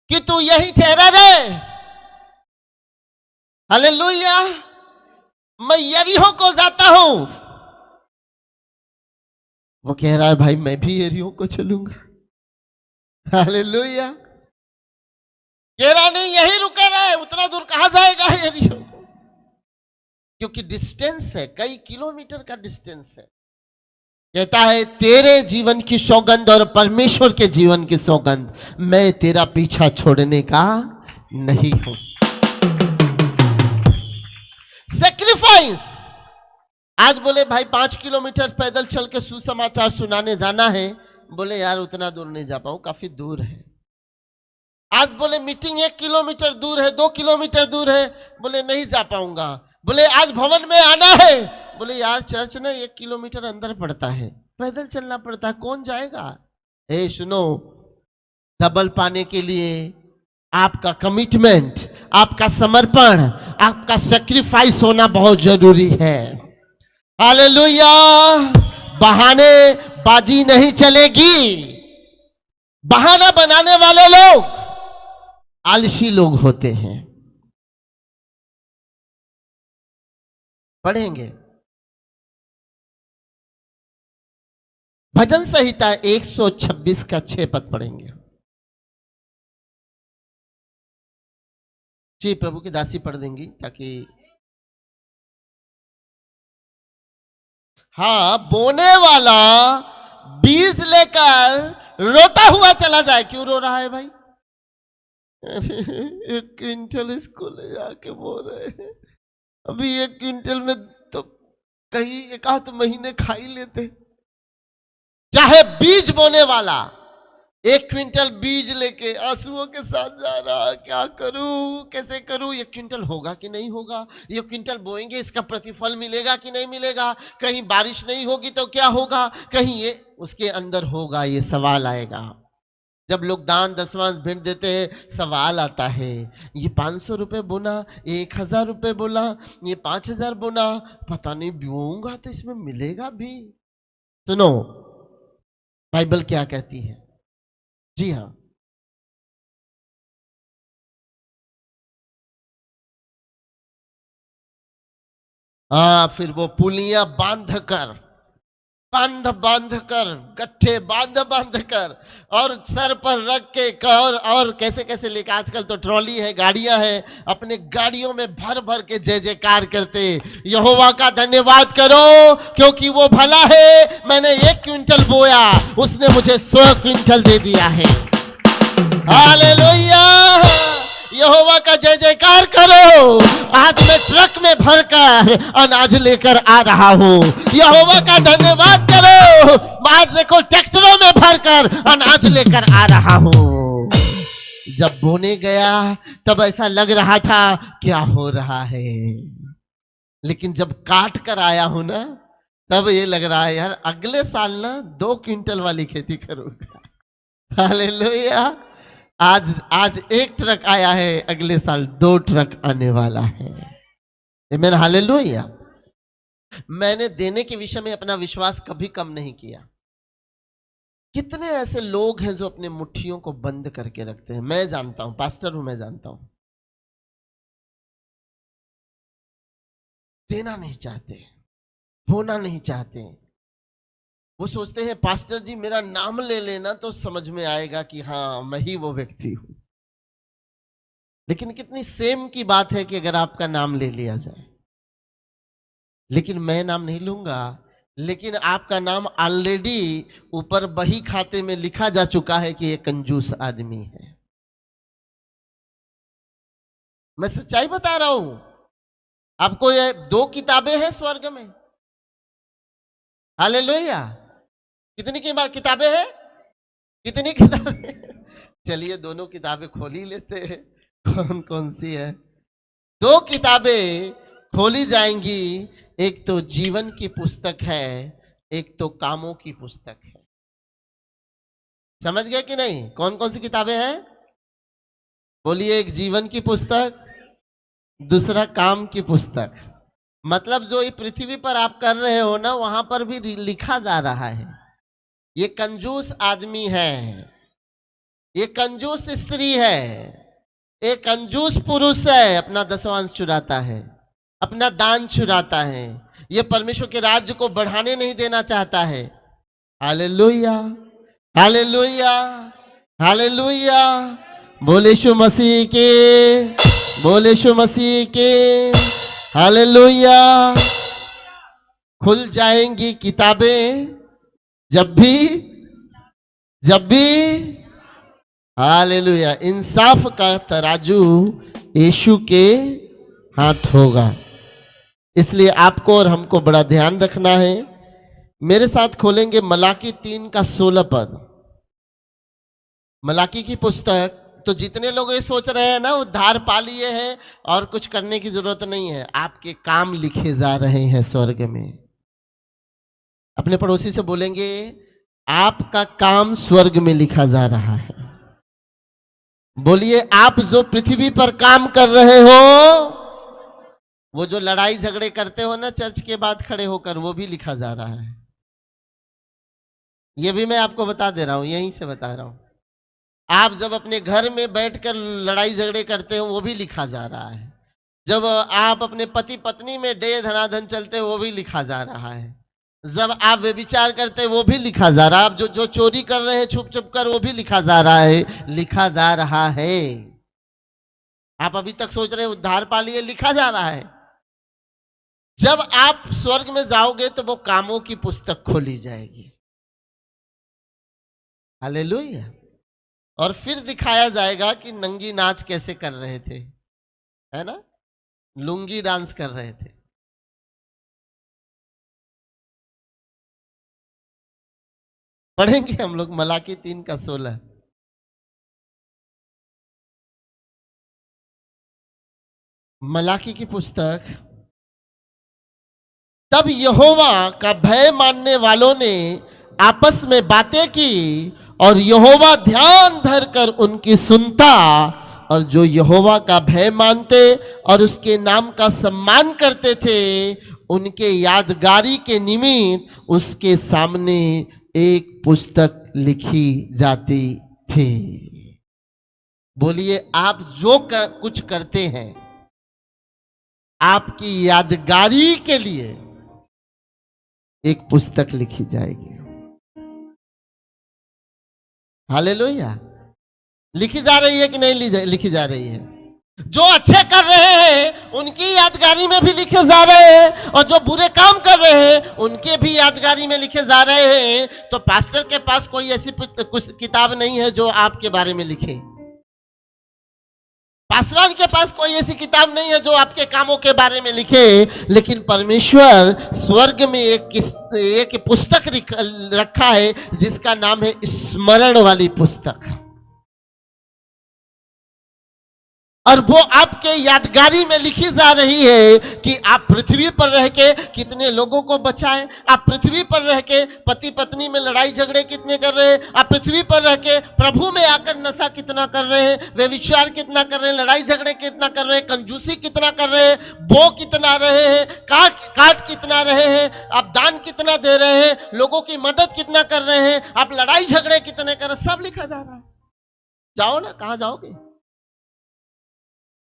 कि तू यही ठहरा रहे, हालेलुया, मैं यरीहो को जाता हूं। वो कह रहा है भाई मैं भी यरीहो को चलूंगा, हालेलुया। कह रहा नहीं यही रुका रहे, उतना दूर कहां जाएगा यरीहो, क्योंकि डिस्टेंस है, कई किलोमीटर का डिस्टेंस है। कहता है तेरे जीवन की सौगंध और परमेश्वर के जीवन की सौगंध, मैं तेरा पीछा छोड़ने का नहीं हूं। सेक्रीफाइस। आज बोले भाई 5 किलोमीटर पैदल चल के सुसमाचार सुनाने जाना है, बोले यार उतना दूर नहीं जा पाऊं, काफी दूर है। आज बोले मीटिंग 1 किलोमीटर दूर है, 2 किलोमीटर दूर है, बोले नहीं जा पाऊंगा। बोले आज भवन में आना है, बोले यार चर्च ना 1 किलोमीटर अंदर पड़ता है, पैदल चलना पड़ता है, कौन जाएगा। ए सुनो, डबल पाने के लिए आपका कमिटमेंट, आपका समर्पण, आपका सेक्रीफाइस होना बहुत जरूरी है। हालेलुया। बहाने बाजी नहीं चलेगी। बहाना बनाने वाले लोग आलसी लोग होते हैं। पढ़ेंगे भजन संहिता 126 का 6 पद पढ़ेंगे। जी प्रभु की दासी पढ़ देंगी ताकि हाँ, बोने वाला बीज लेकर रोता हुआ चला जाए। क्यों रो रहा है भाई? 1 क्विंटल इसको ले जाके बो रहे हैं, अभी 1 क्विंटल में तो कहीं 1 महीने खा ही लेते। चाहे बीज बोने वाला 1 क्विंटल बीज लेके आंसुओं के साथ जा रहा, क्या करूं, कैसे करूं, 1 क्विंटल होगा कि नहीं होगा, 1 क्विंटल बोएंगे इसका प्रतिफल मिलेगा कि नहीं मिलेगा, कहीं बारिश नहीं होगी तो क्या होगा, कहीं ये उसके अंदर होगा, ये सवाल आएगा। जब लोग दान दशमांश भेंट देते हैं, सवाल आता है, ये 500 रुपए बोना, 1000 रुपए बोला, ये 5000 बोना, पता नहीं बोऊंगा तो इसमें मिलेगा भी। सुनो बाइबल क्या कहती है। जी हाँ, फिर वो पुलियां बांध कर गट्ठे बांध कर और सर पर रख के और कैसे कैसे लेकर, आजकल तो ट्रॉली है, गाड़ियां है, अपने गाड़ियों में भर भर के जय जयकार करते। यहोवा का धन्यवाद करो क्योंकि वो भला है, मैंने 1 क्विंटल बोया, उसने मुझे 100 क्विंटल दे दिया है। हालेलुया। यहोवा का जय जयकार करो। आज मैं ट्रक में भरकर अनाज लेकर आ रहा हूँ। यहोवा का धन्यवाद करो। आज देखो ट्रैक्टरों में भरकर अनाज लेकर आ रहा हूँ। जब बोने गया तब ऐसा लग रहा था क्या हो रहा है, लेकिन जब काट कर आया हूं ना, तब ये लग रहा है यार अगले साल ना 2 क्विंटल वाली खेती करूंगा। हालेलुया। आज 1 ट्रक आया है, अगले साल 2 ट्रक आने वाला है। आमीन, हालेलुया। मैंने देने के विषय में अपना विश्वास कभी कम नहीं किया। कितने ऐसे लोग हैं जो अपने मुट्ठियों को बंद करके रखते हैं। मैं जानता हूं, पास्टर हूं, मैं जानता हूं, देना नहीं चाहते, होना नहीं चाहते। वो सोचते हैं पास्टर जी मेरा नाम ले लेना तो समझ में आएगा कि हाँ मैं ही वो व्यक्ति हूं। लेकिन कितनी सेम की बात है कि अगर आपका नाम ले लिया जाए, लेकिन मैं नाम नहीं लूंगा, लेकिन आपका नाम ऑलरेडी ऊपर बही खाते में लिखा जा चुका है कि ये कंजूस आदमी है। मैं सच्चाई बता रहा हूं। आपको ये 2 किताबें हैं स्वर्ग में। हालेलुया। कितनी किताबें हैं? कितनी किताबें? चलिए दोनों किताबें खोल ही लेते हैं। कौन कौन सी है? 2 किताबें खोली जाएंगी। एक तो जीवन की पुस्तक है, एक तो कामों की पुस्तक है। समझ गए कि नहीं? कौन कौन सी किताबें हैं? बोलिए, एक जीवन की पुस्तक, दूसरा काम की पुस्तक। मतलब जो ये पृथ्वी पर आप कर रहे हो ना, वहां पर भी लिखा जा रहा है। ये कंजूस आदमी है, ये कंजूस स्त्री है, एक कंजूस पुरुष है, अपना दसवांश चुराता है, अपना दान चुराता है, ये परमेश्वर के राज्य को बढ़ाने नहीं देना चाहता है। Hallelujah, hallelujah, hallelujah. बोले यीशु मसीह के, बोले यीशु मसीह के। हालेलुया। खुल जाएंगी किताबें जब भी हालेलुया इंसाफ का तराजू यीशु के हाथ होगा। इसलिए आपको और हमको बड़ा ध्यान रखना है। मेरे साथ खोलेंगे मलाकी 3 का 16 पद। मलाकी की पुस्तक। तो जितने लोग ये सोच रहे हैं ना उद्धार पा लिए हैं और कुछ करने की जरूरत नहीं है, आपके काम लिखे जा रहे हैं स्वर्ग में। अपने पड़ोसी से बोलेंगे, आपका काम स्वर्ग में लिखा जा रहा है। बोलिए, आप जो पृथ्वी पर काम कर रहे हो, वो जो लड़ाई झगड़े करते हो ना चर्च के बाद खड़े होकर, वो भी लिखा जा रहा है। ये भी मैं आपको बता दे रहा हूं, यहीं से बता रहा हूं। आप जब अपने घर में बैठकर लड़ाई झगड़े करते हो, वो भी लिखा जा रहा है। जब आप अपने पति पत्नी में डे धनाधन चलते हो, वो भी लिखा जा रहा है। जब आप व्यभिचार करते हैं, वो भी लिखा जा रहा है। आप जो चोरी कर रहे हैं छुप छुप कर, वो भी लिखा जा रहा है, लिखा जा रहा है। आप अभी तक सोच रहे हैं उद्धार पा लिए, लिखा जा रहा है। जब आप स्वर्ग में जाओगे तो वो कामों की पुस्तक खोली जाएगी। हालेलुया। और फिर दिखाया जाएगा कि नंगी नाच कैसे कर रहे थे, है ना, लुंगी डांस कर रहे थे। पढ़ेंगे हम लोग मलाकी 3 का 16। मलाकी की पुस्तक। तब यहोवा का भय मानने वालों ने आपस में बातें की और यहोवा ध्यान धरकर उनकी सुनता, और जो यहोवा का भय मानते और उसके नाम का सम्मान करते थे, उनके यादगारी के निमित्त उसके सामने एक पुस्तक लिखी जाती थी। बोलिए, आप जो कुछ करते हैं, आपकी यादगारी के लिए एक पुस्तक लिखी जाएगी। हालेलुया। लिखी जा रही है कि नहीं लिखी जा रही है? जो अच्छे कर रहे हैं उनकी यादगारी में भी लिखे जा रहे हैं, और जो बुरे काम कर रहे हैं उनके भी यादगारी में लिखे जा रहे हैं। तो पास्टर के पास कोई ऐसी कुछ किताब नहीं है जो आपके बारे में लिखे। पासवान के पास कोई ऐसी किताब नहीं है जो आपके कामों के बारे में लिखे। लेकिन परमेश्वर स्वर्ग में एक पुस्तक रखा है जिसका नाम है स्मरण वाली पुस्तक। और वो आपके यादगारी में लिखी जा रही है कि आप पृथ्वी पर रह के कितने लोगों को बचाएं, आप पृथ्वी पर रह के पति पत्नी में लड़ाई झगड़े कितने कर रहे हैं, आप पृथ्वी पर रह के प्रभु में आकर नशा कितना कर रहे हैं, व्यभिचार कितना कर रहे हैं, लड़ाई झगड़े कितना कर रहे हैं, कंजूसी कितना कर रहे हैं, बो कितना रहे हैं, काट कितना रहे हैं, आप दान कितना दे रहे हैं, लोगों की मदद कितना कर रहे हैं, आप लड़ाई झगड़े कितने कर रहे हैं, सब लिखा जा रहा है। जाओ ना, कहां जाओगे?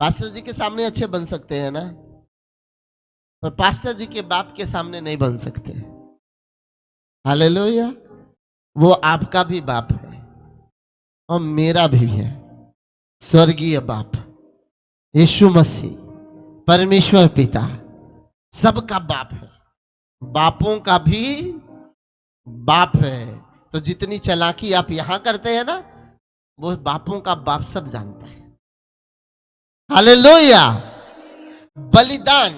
पास्टर जी के सामने अच्छे बन सकते हैं ना, पर पास्टर जी के बाप के सामने नहीं बन सकते। हालेलुया। वो आपका भी बाप है और मेरा भी है, स्वर्गीय बाप यीशु मसीह, परमेश्वर पिता, सबका बाप है। बापों का भी बाप है। तो जितनी चालाकी आप यहां करते हैं ना, वो बापों का बाप सब जानता है। हालेलुया। बलिदान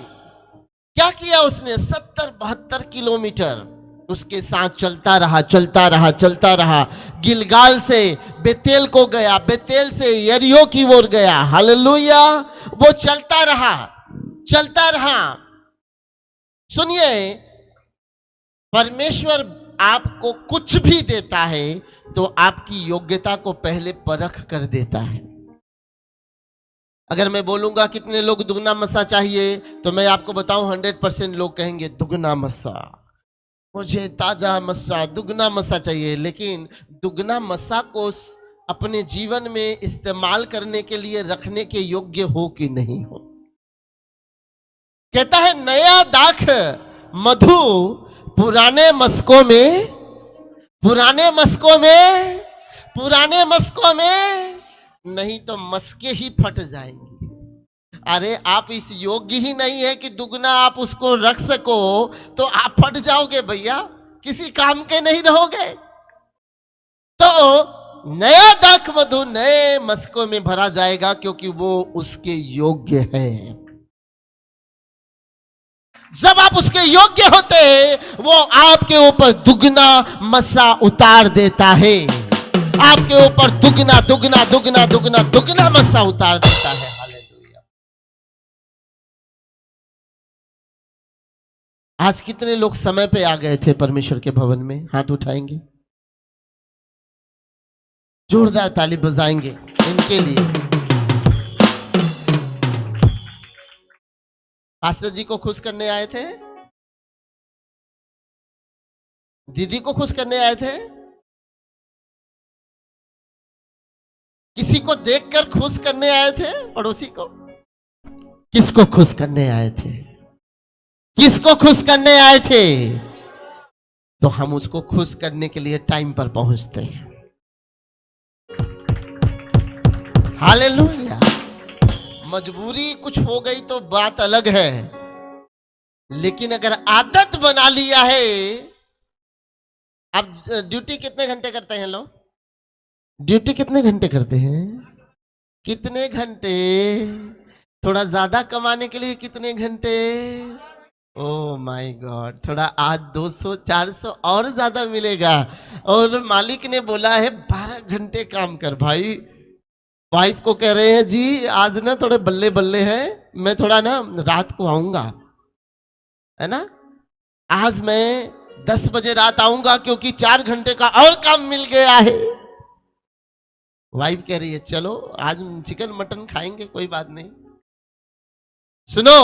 क्या किया उसने? 70-72 किलोमीटर उसके साथ चलता रहा, चलता रहा, चलता रहा। गिलगाल से बेतेल को गया, बेतेल से यरीहो की ओर गया। हालेलुया। वो चलता रहा, चलता रहा। सुनिए, परमेश्वर आपको कुछ भी देता है तो आपकी योग्यता को पहले परख कर देता है। अगर मैं बोलूंगा कितने लोग दुगना मसा चाहिए, तो मैं आपको बताऊं 100% लोग कहेंगे दुगना मसा, मुझे ताजा मसा, दुगना मसा चाहिए। लेकिन दुगना मसा को अपने जीवन में इस्तेमाल करने के लिए रखने के योग्य हो कि नहीं हो। कहता है नया दाख मधु पुराने मस्कों में, पुराने मस्कों में, पुराने मस्कों में नहीं तो मस्के ही फट जाएंगी। अरे आप इस योग्य ही नहीं है कि दुगना आप उसको रख सको, तो आप फट जाओगे भैया, किसी काम के नहीं रहोगे। तो नया दाख मधु नए मस्कों में भरा जाएगा, क्योंकि वो उसके योग्य है। जब आप उसके योग्य होते हैं, वो आपके ऊपर दुगना मसा उतार देता है। आपके ऊपर दुगना दुगना दुगना दुगना दुगना मसा उतार देता है। हालेलुया। आज कितने लोग समय पे आ गए थे परमेश्वर के भवन में? हाथ उठाएंगे, जोरदार ताली बजाएंगे इनके लिए। पास्टर जी को खुश करने आए थे, दीदी को खुश करने आए थे, किसी को देखकर खुश करने आए थे, पड़ोसी को? किसको खुश करने आए थे? किसको खुश करने आए थे? तो हम उसको खुश करने के लिए टाइम पर पहुंचते हैं। हालेलुया। मजबूरी कुछ हो गई तो बात अलग है, लेकिन अगर आदत बना लिया है। अब ड्यूटी कितने घंटे करते हैं लोग? ड्यूटी कितने घंटे करते हैं? कितने घंटे? थोड़ा ज्यादा कमाने के लिए कितने घंटे? ओ माय गॉड, थोड़ा आज 200-400 और ज्यादा मिलेगा। और मालिक ने बोला है 12 घंटे काम कर भाई। वाइफ को कह रहे हैं जी आज ना थोड़े बल्ले बल्ले हैं, मैं थोड़ा ना रात को आऊंगा, है ना, आज मैं 10 बजे रात आऊंगा, क्योंकि 4 घंटे का और काम मिल गया है। वाइफ कह रही है चलो आज चिकन मटन खाएंगे, कोई बात नहीं। सुनो,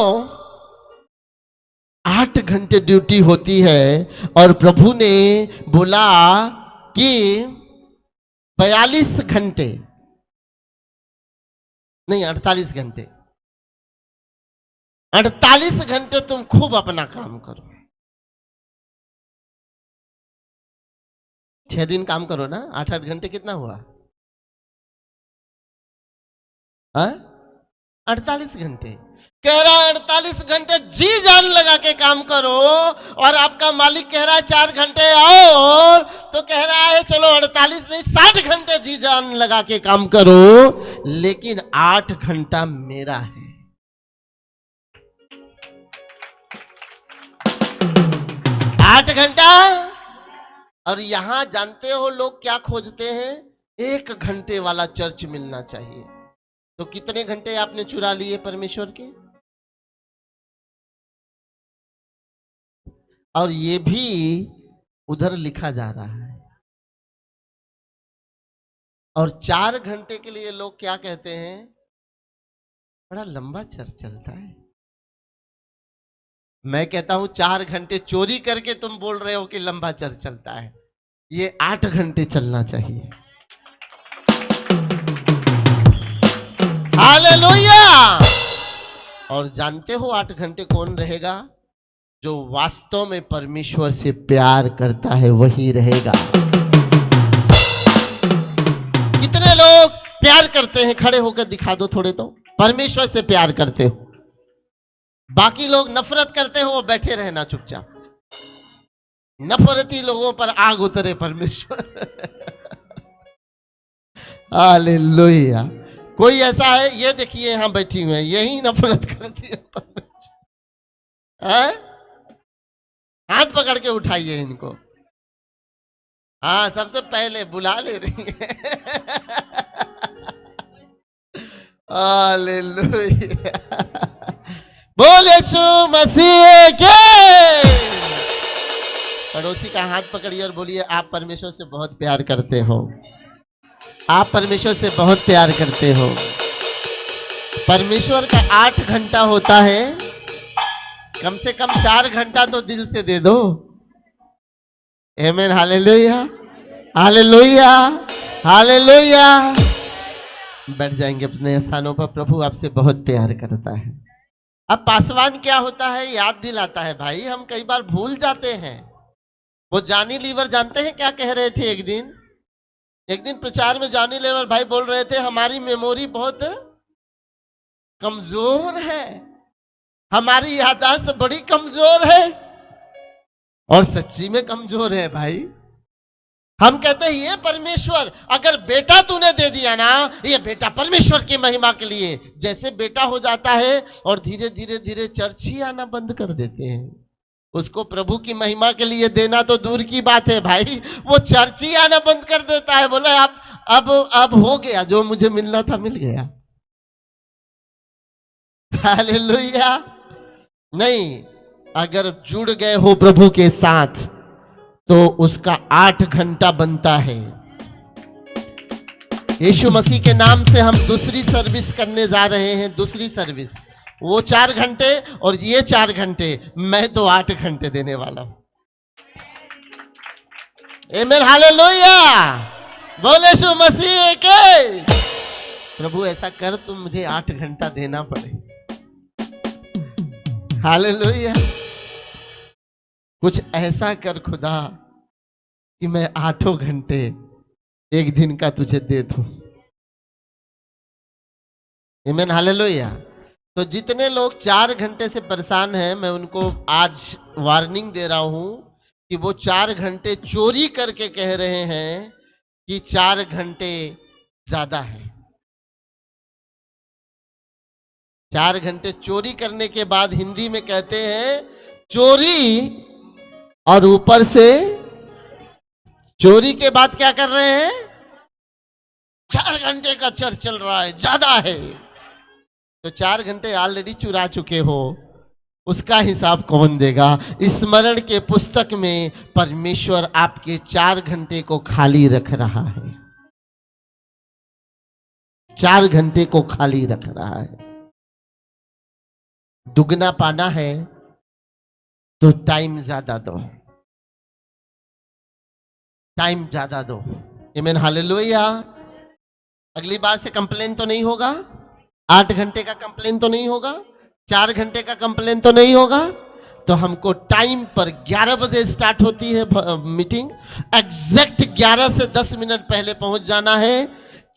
8 घंटे ड्यूटी होती है, और प्रभु ने बोला कि 42 घंटे नहीं, 48 घंटे, 48 घंटे तुम खूब अपना काम करो। 6 दिन काम करो ना, 8-8 घंटे कितना हुआ? 48 घंटे। कह रहा है 48 घंटे जी जान लगा के काम करो, और आपका मालिक कह रहा है 4 घंटे और, तो कह रहा है चलो 48 नहीं 60 घंटे जी जान लगा के काम करो, लेकिन 8 घंटा मेरा है। 8 घंटा। और यहां जानते हो लोग क्या खोजते हैं? 1 घंटे वाला चर्च मिलना चाहिए। तो कितने घंटे आपने चुरा लिए परमेश्वर के? और ये भी उधर लिखा जा रहा है। और 4 घंटे के लिए लोग क्या कहते हैं? बड़ा लंबा चर्च चलता है। मैं कहता हूं 4 घंटे चोरी करके तुम बोल रहे हो कि लंबा चर्च चलता है, ये 8 घंटे चलना चाहिए। हालेलुया। और जानते हो 8 घंटे कौन रहेगा? जो वास्तव में परमेश्वर से प्यार करता है वही रहेगा। कितने लोग प्यार करते हैं? खड़े होकर दिखा दो थोड़े, तो परमेश्वर से प्यार करते हो। बाकी लोग नफरत करते हो, बैठे रहना चुपचाप। नफरती लोगों पर आग उतरे परमेश्वर। हालेलुया। कोई ऐसा है? ये देखिए यहां बैठी हुई है, यही नफरत करती है परमेश्वर। हैं? हाथ पकड़ के उठाइए इनको। हाँ, सबसे पहले बुला ले रही है। हालेलुया। बोल यीशु मसीह के। पड़ोसी का हाथ पकड़िए और बोलिए, आप परमेश्वर से बहुत प्यार करते हो। आप परमेश्वर से बहुत प्यार करते हो। परमेश्वर का 8 घंटा होता है, कम से कम 4 घंटा तो दिल से दे दो। आमीन। Hallelujah, hallelujah, hallelujah. बैठ जाएंगे अपने स्थानों पर। प्रभु आपसे बहुत प्यार करता है। अब पासवान क्या होता है याद दिलाता है। भाई हम कई बार भूल जाते हैं। वो जॉनी लीवर जानते हैं क्या कह रहे थे? एक दिन प्रचार में जॉनी लीवर भाई बोल रहे थे, हमारी मेमोरी बहुत कमजोर है, हमारी याददाश्त बड़ी कमजोर है। और सच्ची में कमजोर है भाई। हम कहते हैं ये परमेश्वर, अगर बेटा तूने दे दिया ना, ये बेटा परमेश्वर की महिमा के लिए। जैसे बेटा हो जाता है और धीरे धीरे धीरे चर्च ही आना बंद कर देते हैं। उसको प्रभु की महिमा के लिए देना तो दूर की बात है भाई, वो चर्च ही आना बंद कर देता है। बोला अब हो गया, जो मुझे मिलना था मिल गया। हालेलुया। नहीं, अगर जुड़ गए हो प्रभु के साथ तो उसका 8 घंटा बनता है। यीशु मसीह के नाम से हम दूसरी सर्विस करने जा रहे हैं। दूसरी सर्विस, वो 4 घंटे और ये 4 घंटे, मैं तो 8 घंटे देने वाला हूं। आमीन। हालेलुया। बोल यीशु मसीह के। प्रभु ऐसा कर, तुम मुझे 8 घंटा देना पड़े। हालेलुया। कुछ ऐसा कर खुदा कि मैं 8 घंटे एक दिन का तुझे दे दूं। आमीन। हालेलुया। तो जितने लोग 4 घंटे से परेशान हैं, मैं उनको आज वार्निंग दे रहा हूं कि वो 4 घंटे चोरी करके कह रहे हैं कि 4 घंटे ज्यादा है। 4 घंटे चोरी करने के बाद हिंदी में कहते हैं चोरी, और ऊपर से चोरी के बाद क्या कर रहे हैं? 4 घंटे का चर्च चल रहा है, ज्यादा है। तो 4 घंटे ऑलरेडी चुरा चुके हो, उसका हिसाब कौन देगा? स्मरण के पुस्तक में परमेश्वर आपके 4 घंटे को खाली रख रहा है। 4 घंटे को खाली रख रहा है। दुगना पाना है तो टाइम ज्यादा दो, टाइम ज्यादा दो। आमीन। हालेलुया। अगली बार से कंप्लेन तो नहीं होगा। 8 घंटे का कंप्लेन तो नहीं होगा। 4 घंटे का कंप्लेन तो नहीं होगा। तो हमको टाइम पर 11 बजे स्टार्ट होती है मीटिंग, एग्जैक्ट 11 से 10 मिनट पहले पहुंच जाना है।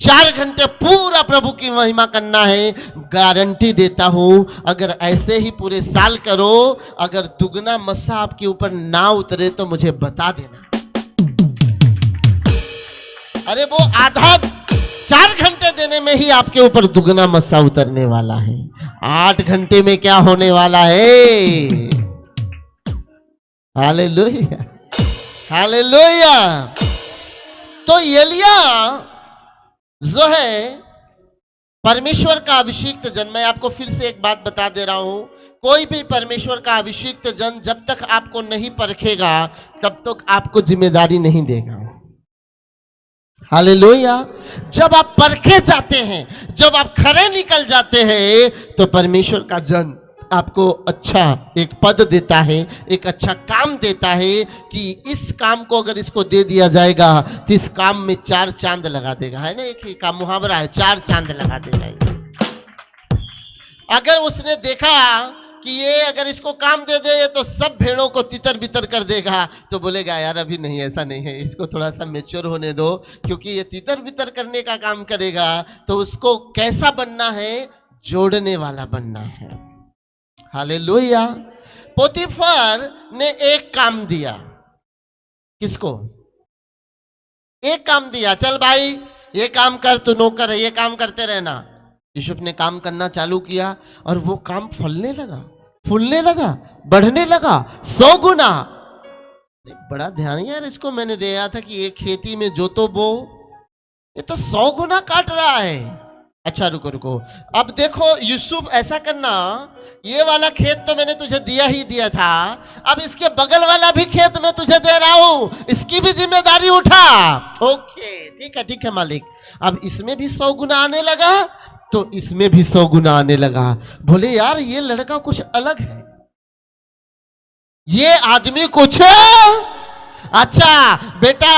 4 घंटे पूरा प्रभु की महिमा करना है। गारंटी देता हूं, अगर ऐसे ही पूरे साल करो, अगर दुगना मस्सा आपके ऊपर ना उतरे तो मुझे बता देना। अरे वो आधा 4 घंटे देने में ही आपके ऊपर दुगना मस्सा उतरने वाला है। 8 घंटे में क्या होने वाला है? Hallelujah, hallelujah. तो एलिया जो है परमेश्वर का अभिषिक्त जन, मैं आपको फिर से एक बात बता दे रहा हूं, कोई भी परमेश्वर का अभिषिक्त जन जब तक आपको नहीं परखेगा तब तक आपको जिम्मेदारी नहीं देगा। हालेलुया। जब आप परखे जाते हैं, जब आप खरे निकल जाते हैं, तो परमेश्वर का जन आपको अच्छा एक पद देता है, एक अच्छा काम देता है कि इस काम को अगर इसको दे दिया जाएगा तो इस काम में 4 चांद लगा देगा। है ना, एक ही का मुहावरा है, 4 चांद लगा देगा। अगर उसने देखा कि ये अगर इसको काम दे दे तो सब भेड़ों को तितर बितर कर देगा, तो बोलेगा यार अभी नहीं, ऐसा नहीं है, इसको थोड़ा सा मैच्योर होने दो, क्योंकि ये तितर बितर करने का काम करेगा। तो उसको कैसा बनना है? जोड़ने वाला बनना है। हालेलुया। पोतीफर ने एक काम दिया। किसको? एक काम दिया, चल भाई ये काम कर, तू नौकर है, ये काम करते रहना। यूसुफ ने काम करना चालू किया और वो काम फलने लगा। फूलने लगा, बढ़ने लगा 100 गुना। बड़ा ध्यान यार, इसको मैंने दिया था कि ये खेती में जो तो बो, ये तो 100 गुना काट रहा है। अच्छा रुको रुको, अब देखो यूसुफ, ऐसा करना, ये वाला खेत तो मैंने तुझे दिया ही दिया था, अब इसके बगल वाला भी खेत मैं तुझे दे रहा हूं, इसकी भी जिम्मेदारी उठा। ओके ठीक है मालिक। अब इसमें भी 100 गुना आने लगा, तो इसमें भी 100 गुना आने लगा। बोले यार ये लड़का कुछ अलग है, ये आदमी कुछ। अच्छा बेटा,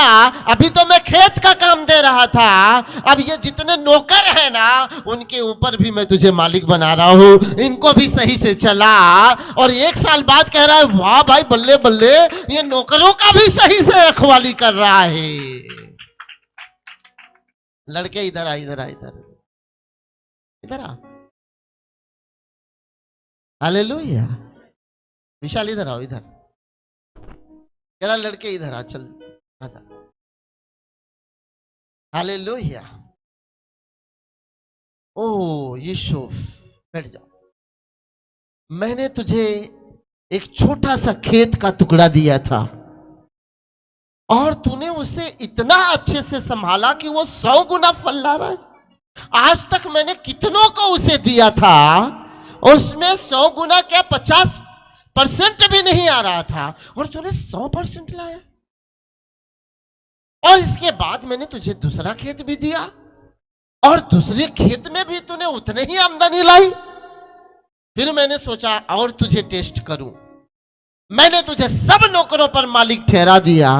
अभी तो मैं खेत का काम दे रहा था, अब ये जितने नौकर हैं ना, उनके ऊपर भी मैं तुझे मालिक बना रहा हूं, इनको भी सही से चला। और 1 साल बाद कह रहा है वाह भाई बल्ले बल्ले, ये नौकरों का भी सही से रखवाली कर रहा है। लड़के इधर आ, इधर आ, इधर आ। हालेलुया। विशाल इधर आओ, इधर जरा, लड़के इधर आ, चल आजा। हालेलुया। ओ यूसुफ, बैठ जाओ। मैंने तुझे एक छोटा सा खेत का टुकड़ा दिया था, और तूने उसे इतना अच्छे से संभाला कि वो 100 गुना फल ला रहा है। आज तक मैंने कितनों को उसे दिया था, उसमें 100 गुना क्या 50% भी नहीं आ रहा था, और तूने 100% लाया। और इसके बाद मैंने तुझे दूसरा खेत भी दिया, और दूसरे खेत में भी तूने उतने ही आमदनी लाई। फिर मैंने सोचा और तुझे टेस्ट करूं। मैंने तुझे सब नौकरों पर मालिक ठहरा दिया,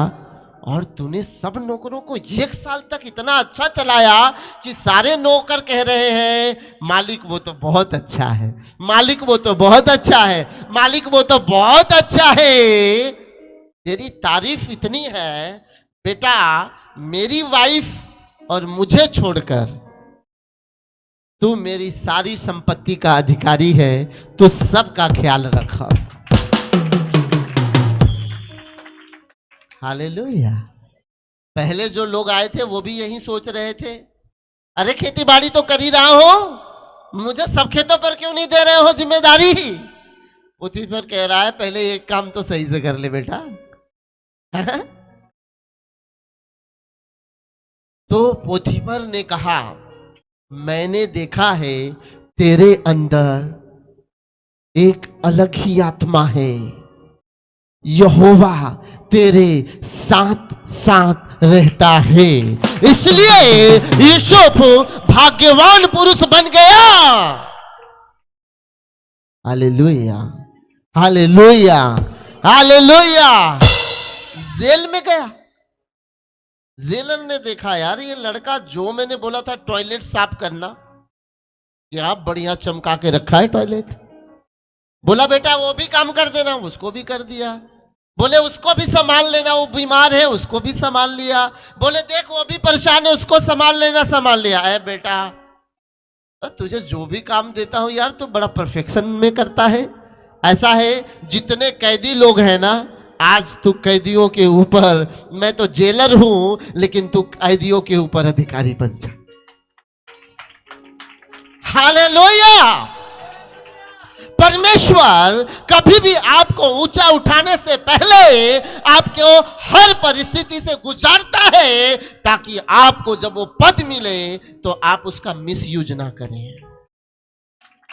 और तूने सब नौकरों को 1 साल तक इतना अच्छा चलाया कि सारे नौकर कह रहे हैं मालिक वो तो बहुत अच्छा है, मालिक वो तो बहुत अच्छा है, मालिक वो तो बहुत अच्छा है। तेरी तारीफ इतनी है बेटा, मेरी वाइफ और मुझे छोड़कर तू मेरी सारी संपत्ति का अधिकारी है, तो सबका ख्याल रखा। हालेलुया। पहले जो लोग आए थे वो भी यही सोच रहे थे, अरे खेती बाड़ी तो कर ही रहा हो, मुझे सब खेतों पर क्यों नहीं दे रहे हो जिम्मेदारी। पोतीफर कह रहा है पहले एक काम तो सही से कर ले बेटा। तो पोतीफर ने कहा मैंने देखा है तेरे अंदर एक अलग ही आत्मा है, यहोवा तेरे साथ साथ रहता है, इसलिए यूसुफ भाग्यवान पुरुष बन गया। Hallelujah, hallelujah, hallelujah. जेल में गया, जेलर ने देखा यार ये लड़का, जो मैंने बोला था टॉयलेट साफ करना, क्या बढ़िया चमका के रखा है टॉयलेट। बोला बेटा वो भी काम कर देना, उसको भी कर दिया। बोले उसको भी संभाल लेना, वो बीमार है उसको भी संभाल लिया। बोले देख वो भी परेशान है उसको संभाल लेना, संभाल लिया। है बेटा तुझे जो भी काम देता हूं यार, तो बड़ा परफेक्शन में करता है। ऐसा है जितने कैदी लोग हैं ना, आज तू कैदियों के ऊपर, मैं तो जेलर हूं लेकिन तू कैदियों के ऊपर अधिकारी बन जा। हालेलुया। परमेश्वर कभी भी आपको ऊंचा उठाने से पहले आपको हर परिस्थिति से गुजारता है, ताकि आपको जब वो पद मिले तो आप उसका मिसयूज ना करें,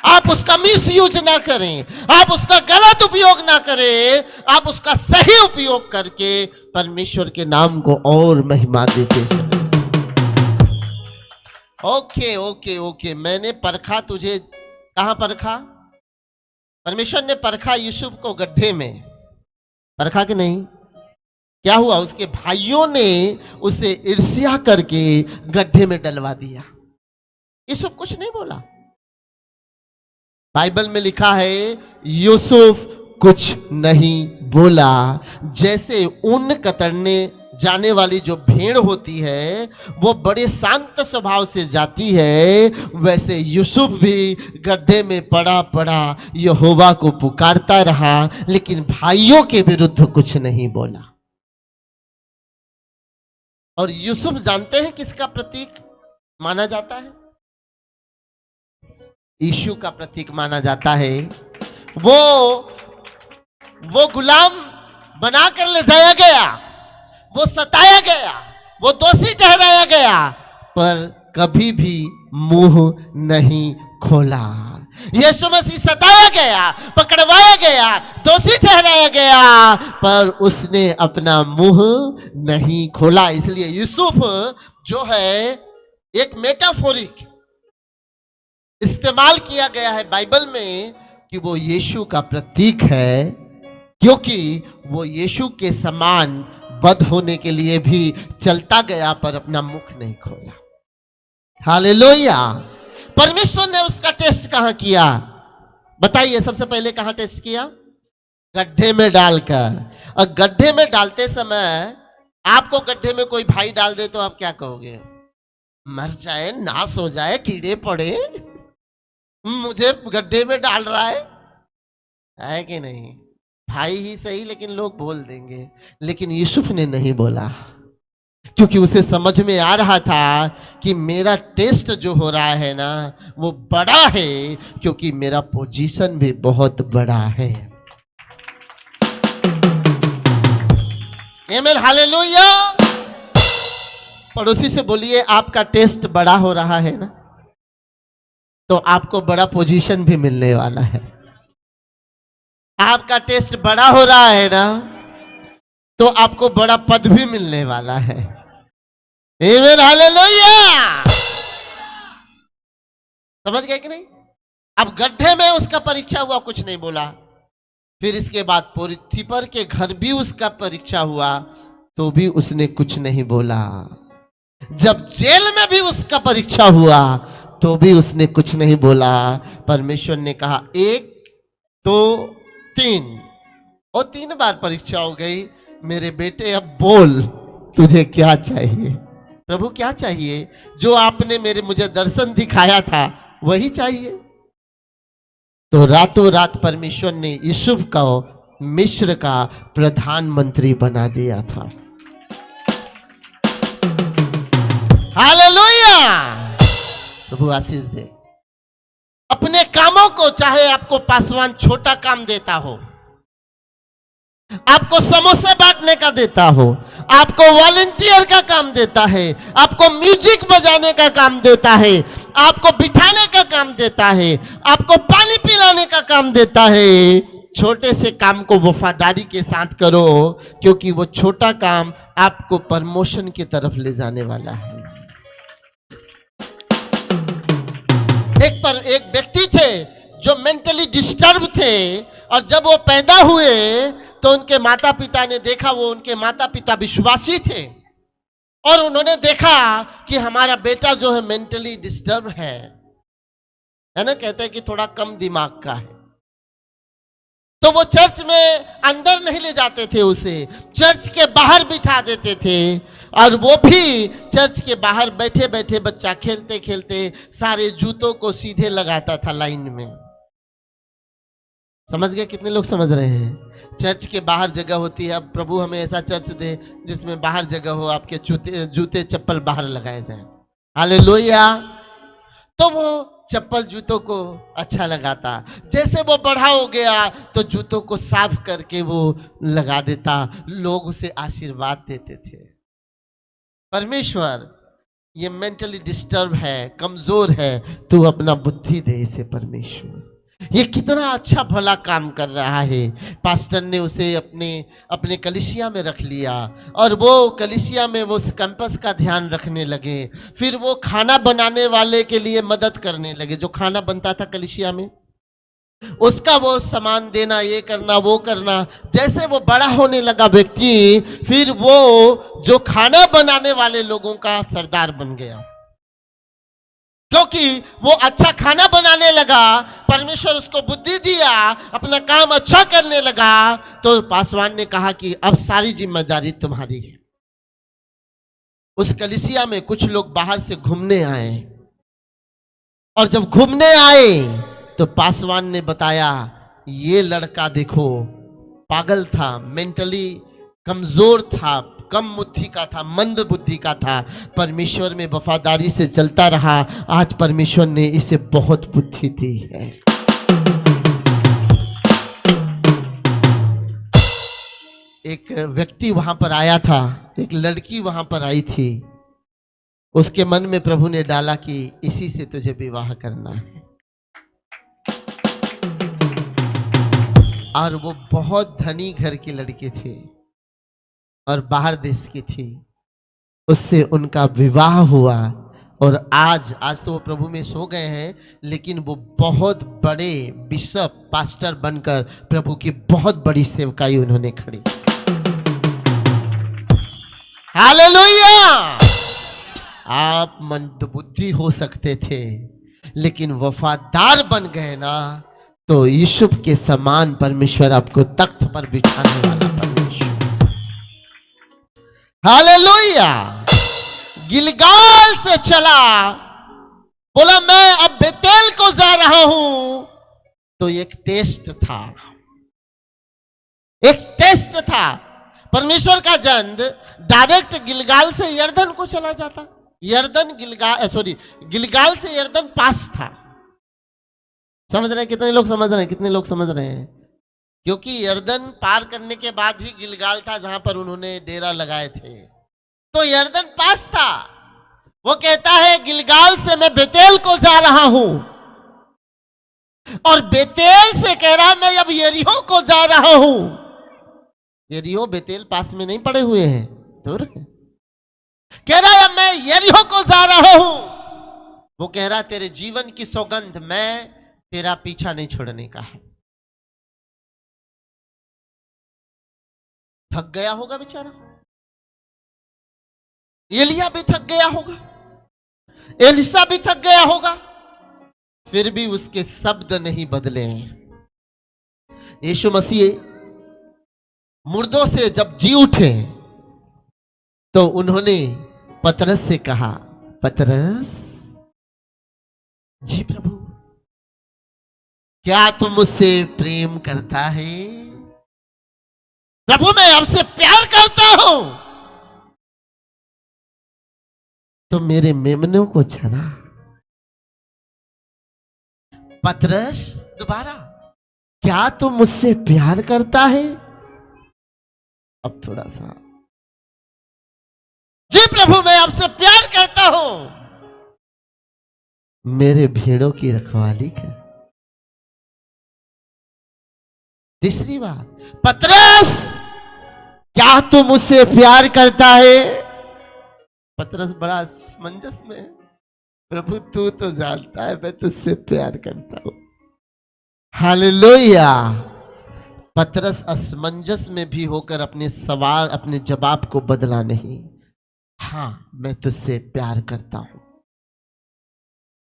आप उसका मिसयूज ना करें, आप उसका गलत उपयोग ना करें, आप उसका सही उपयोग करके परमेश्वर के नाम को और महिमा देते चले। ओके ओके ओके, मैंने परखा तुझे। कहां परखा? परमेश्वर ने परखा यूसुफ को गड्ढे में, परखा कि नहीं? क्या हुआ? उसके भाइयों ने उसे ईर्ष्या करके गड्ढे में डलवा दिया। यूसुफ कुछ नहीं बोला। बाइबल में लिखा है यूसुफ कुछ नहीं बोला। जैसे ऊन कतरने जाने वाली जो भेड़ होती है वो बड़े शांत स्वभाव से जाती है, वैसे यूसुफ भी गड्ढे में पड़ा पड़ा यहोवा को पुकारता रहा, लेकिन भाइयों के विरुद्ध कुछ नहीं बोला। और यूसुफ जानते हैं किसका प्रतीक माना जाता है? यीशु का प्रतीक माना जाता है। वो गुलाम बनाकर ले जाया गया, वो सताया गया, वो दोषी ठहराया गया, पर कभी भी मुंह नहीं खोला। यीशु मसीह सताया गया, पकड़वाया गया, दोषी ठहराया गया, पर उसने अपना मुंह नहीं खोला। इसलिए यूसुफ जो है एक मेटाफोरिक इस्तेमाल किया गया है बाइबल में कि वो यीशु का प्रतीक है, क्योंकि वो यीशु के समान वध होने के लिए भी चलता गया पर अपना मुख नहीं खोला। हालेलुया। परमेश्वर ने उसका टेस्ट कहां किया? बताइए, सबसे पहले कहां टेस्ट किया? गड्ढे में डालकर। और गड्ढे में डालते समय आपको गड्ढे में कोई भाई डाल दे तो आप क्या कहोगे? मर जाए, नाश हो जाए, कीड़े पड़े, मुझे गड्ढे में डाल रहा है कि नहीं? भाई ही सही, लेकिन लोग बोल देंगे। लेकिन यूसुफ ने नहीं बोला, क्योंकि उसे समझ में आ रहा था कि मेरा टेस्ट जो हो रहा है ना वो बड़ा है, क्योंकि मेरा पोजीशन भी बहुत बड़ा है। आमीन, हालेलुया। पड़ोसी से बोलिए, आपका टेस्ट बड़ा हो रहा है ना, तो आपको बड़ा पोजीशन भी मिलने वाला है। आपका टेस्ट बड़ा हो रहा है ना, तो आपको बड़ा पद भी मिलने वाला है। आमीन, हालेलुया। समझ गए कि नहीं? अब गड्ढे में उसका परीक्षा हुआ, कुछ नहीं बोला। फिर इसके बाद पोतीफर के घर भी उसका परीक्षा हुआ, तो भी उसने कुछ नहीं बोला। जब जेल में भी उसका परीक्षा हुआ, तो भी उसने कुछ नहीं बोला। परमेश्वर ने कहा 1 2 3, और 3 बार परीक्षा हो गई। मेरे बेटे, अब बोल, तुझे क्या चाहिए? प्रभु, क्या चाहिए? जो आपने मुझे दर्शन दिखाया था वही चाहिए। तो रातों रात परमेश्वर ने यूसुफ को मिस्र का प्रधानमंत्री बना दिया था। हालेलुया। प्रभु आशीष दे। अपने कामों को, चाहे आपको पासवान छोटा काम देता हो, आपको समोसे बांटने का देता हो, आपको वॉलंटियर का काम देता है, आपको म्यूजिक बजाने का काम देता है, आपको बिठाने का काम देता है, आपको पानी पिलाने का काम देता है, छोटे से काम को वफादारी के साथ करो, क्योंकि वो छोटा काम आपको प्रमोशन की तरफ ले जाने वाला है। एक व्यक्ति थे जो मेंटली डिस्टर्ब थे, और जब वो पैदा हुए तो उनके माता पिता ने देखा, वो उनके माता पिता विश्वासी थे, और उन्होंने देखा कि हमारा बेटा जो है मेंटली डिस्टर्ब है ना, कहते हैं कि थोड़ा कम दिमाग का है। तो वो चर्च में अंदर नहीं ले जाते थे, उसे चर्च के बाहर बिठा देते थे, और वो भी चर्च के बाहर बैठे बैठे बच्चा खेलते खेलते सारे जूतों को सीधे लगाता था लाइन में। समझ गए? कितने लोग समझ रहे हैं? चर्च के बाहर जगह होती है। अब प्रभु हमें ऐसा चर्च दे जिसमें बाहर जगह हो, आपके जूते चप्पल बाहर लगाए जाए। हालेलुया। तो वो चप्पल जूतों को अच्छा लगाता। जैसे वो बड़ा हो गया तो जूतों को साफ करके वो लगा देता, लोग उसे आशीर्वाद देते थे। परमेश्वर, ये मेंटली डिस्टर्ब है, कमजोर है, तू अपना बुद्धि दे इसे। परमेश्वर, ये कितना अच्छा भला काम कर रहा है। पास्टर ने उसे अपने कलीसिया में रख लिया, और वो कलीसिया में वो कैंपस का ध्यान रखने लगे। फिर वो खाना बनाने वाले के लिए मदद करने लगे, जो खाना बनता था कलीसिया में, उसका वो सामान देना, ये करना वो करना। जैसे वो बड़ा होने लगा व्यक्ति, फिर वो जो खाना बनाने वाले लोगों का सरदार बन गया, क्योंकि वो अच्छा खाना बनाने लगा। परमेश्वर उसको बुद्धि दिया, अपना काम अच्छा करने लगा। तो पासवान ने कहा कि अब सारी जिम्मेदारी तुम्हारी है। उस कलीसिया में कुछ लोग बाहर से घूमने आए, और जब घूमने आए तो पासवान ने बताया, ये लड़का देखो पागल था, मेंटली कमजोर था, कम बुद्धि का था, मंद बुद्धि का था, परमेश्वर में वफादारी से चलता रहा। आज परमेश्वर ने इसे बहुत बुद्धि दी है। एक व्यक्ति वहां पर आया था, एक लड़की वहां पर आई थी। उसके मन में प्रभु ने डाला कि इसी से तुझे विवाह करना है। और वो बहुत धनी घर की लड़की थी और बाहर देश की थी। उससे उनका विवाह हुआ और आज तो वो प्रभु में सो गए हैं, लेकिन वो बहुत बड़े बिशप पास्टर बनकर प्रभु की बहुत बड़ी सेवकाई उन्होंने खड़ी। हालेलुया। आप मंदबुद्धि हो सकते थे, लेकिन वफादार बन गए ना, तो यूसुफ के समान परमेश्वर आपको तख्त पर बिठाने वाला परमेश्वर। हालेलुया। गिलगाल से चला, बोला मैं अब बेतेल को जा रहा हूं। तो एक टेस्ट था, एक टेस्ट था। परमेश्वर का जन डायरेक्ट गिलगाल से यरदन को चला जाता। गिलगाल से यरदन पास था। समझ रहे हैं? कितने लोग समझ रहे हैं? कितने लोग समझ रहे हैं? क्योंकि यरदन पार करने के बाद ही गिलगाल था जहां पर उन्होंने डेरा लगाए थे। तो यरदन पास था। वो कहता है गिलगाल से मैं बेतेल को जा रहा हूं, और बेतेल से कह रहा मैं अब यरीहो को जा रहा हूं। यरीहो बेतेल पास में नहीं पड़े हुए हैं, दूर है। कह रहा है मैं यरीहो को जा रहा हूं। वो कह रहा तेरे जीवन की सौगंध, मैं तेरा पीछा नहीं छोड़ने का है। थक गया होगा बेचारा। एलिया भी थक गया होगा, एलिशा भी थक गया होगा, फिर भी उसके शब्द नहीं बदले हैं। यीशु मसीह मुर्दों से जब जी उठे तो उन्होंने पतरस से कहा, पतरस, जी प्रभु, क्या तुम मुझसे प्रेम करता है? प्रभु मैं आपसे प्यार करता हूं, तो मेरे मेमनों को चला। पतरस दोबारा, क्या तुम मुझसे प्यार करता है? अब थोड़ा सा, जी प्रभु मैं आपसे प्यार करता हूं, मेरे भेड़ों की रखवाली कर। तीसरी बार, पतरस क्या तुम मुझसे प्यार करता है? पतरस बड़ा असमंजस में, प्रभु तू तो जानता है मैं तुझसे प्यार करता हूं। हालेलुया। पतरस असमंजस में भी होकर अपने सवाल, अपने जवाब को बदला नहीं। हां मैं तुझसे प्यार करता हूं।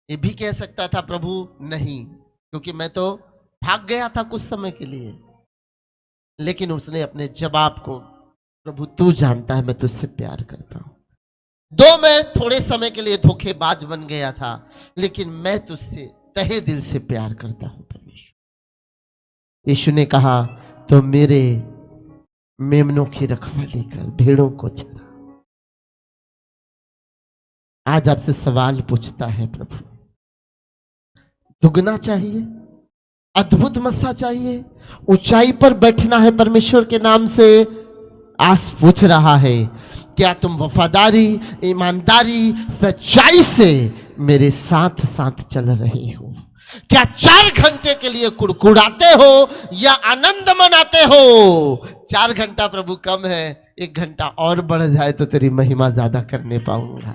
ये भी कह सकता था प्रभु नहीं, क्योंकि मैं तो भाग गया था कुछ समय के लिए, लेकिन उसने अपने जवाब को, प्रभु तू जानता है मैं तुझसे प्यार करता हूं। मैं थोड़े समय के लिए धोखेबाज बन गया था, लेकिन मैं तुझसे तहे दिल से प्यार करता हूं परमेश्वर। यीशु ने कहा तो मेरे मेमनों की रखवाली कर, भेड़ों को चरा। आज आपसे सवाल पूछता है प्रभु, दुगना चाहिए, अद्भुत मस्सा चाहिए, ऊंचाई पर बैठना है परमेश्वर के नाम से? आज पूछ रहा है, क्या तुम वफादारी, ईमानदारी, सच्चाई से मेरे साथ साथ चल रहे हो? क्या 4 घंटे के लिए कुड़कुड़ाते हो या आनंद मनाते हो? 4 घंटा प्रभु कम है, 1 घंटा और बढ़ जाए तो तेरी महिमा ज्यादा करने पाऊंगा।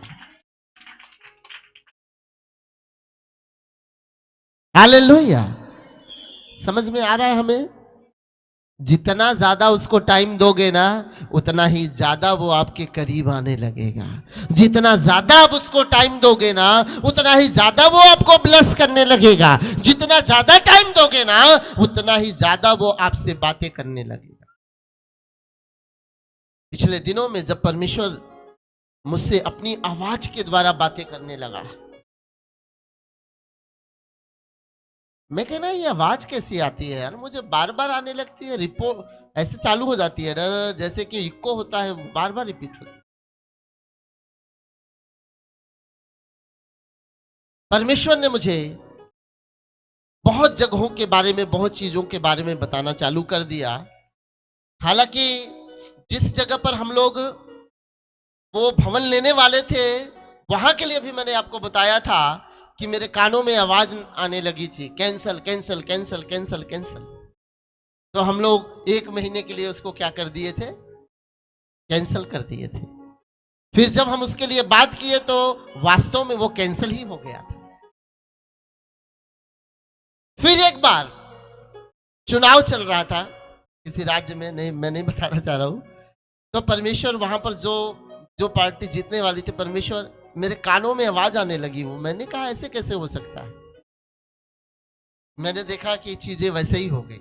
हालेलुया। समझ में आ रहा है हमें? जितना ज्यादा उसको टाइम दोगे ना, उतना ही ज्यादा वो आपके करीब आने लगेगा। जितना ज्यादा आप उसको टाइम दोगे ना, उतना ही ज्यादा वो आपको ब्लेस करने लगेगा। जितना ज्यादा टाइम दोगे ना, उतना ही ज्यादा वो आपसे बातें करने लगेगा। पिछले दिनों में जब परमेश्वर मुझसे अपनी आवाज के द्वारा बातें करने लगा, मैं कहना ये आवाज कैसी आती है यार, मुझे बार बार आने लगती है, रिपोर्ट ऐसे चालू हो जाती है, जैसे कि इको होता है, बार बार रिपीट होती है। परमेश्वर ने मुझे बहुत जगहों के बारे में, बहुत चीजों के बारे में बताना चालू कर दिया। हालांकि जिस जगह पर हम लोग वो भवन लेने वाले थे, वहां के लिए भी मैंने आपको बताया था कि मेरे कानों में आवाज आने लगी थी, cancel cancel cancel cancel cancel. तो हम लोग 1 महीने के लिए उसको क्या कर दिए थे, कैंसल कर दिए थे। फिर जब हम उसके लिए बात किए तो वास्तव में वो कैंसल ही हो गया था। फिर एक बार चुनाव चल रहा था किसी राज्य में, नहीं मैं नहीं बताना चाह रहा हूं, तो परमेश्वर वहां पर जो पार्टी जीतने वाली थी, परमेश्वर मेरे कानों में आवाज आने लगी। वो मैंने कहा ऐसे कैसे हो सकता है। मैंने देखा कि चीजें वैसे ही हो गई।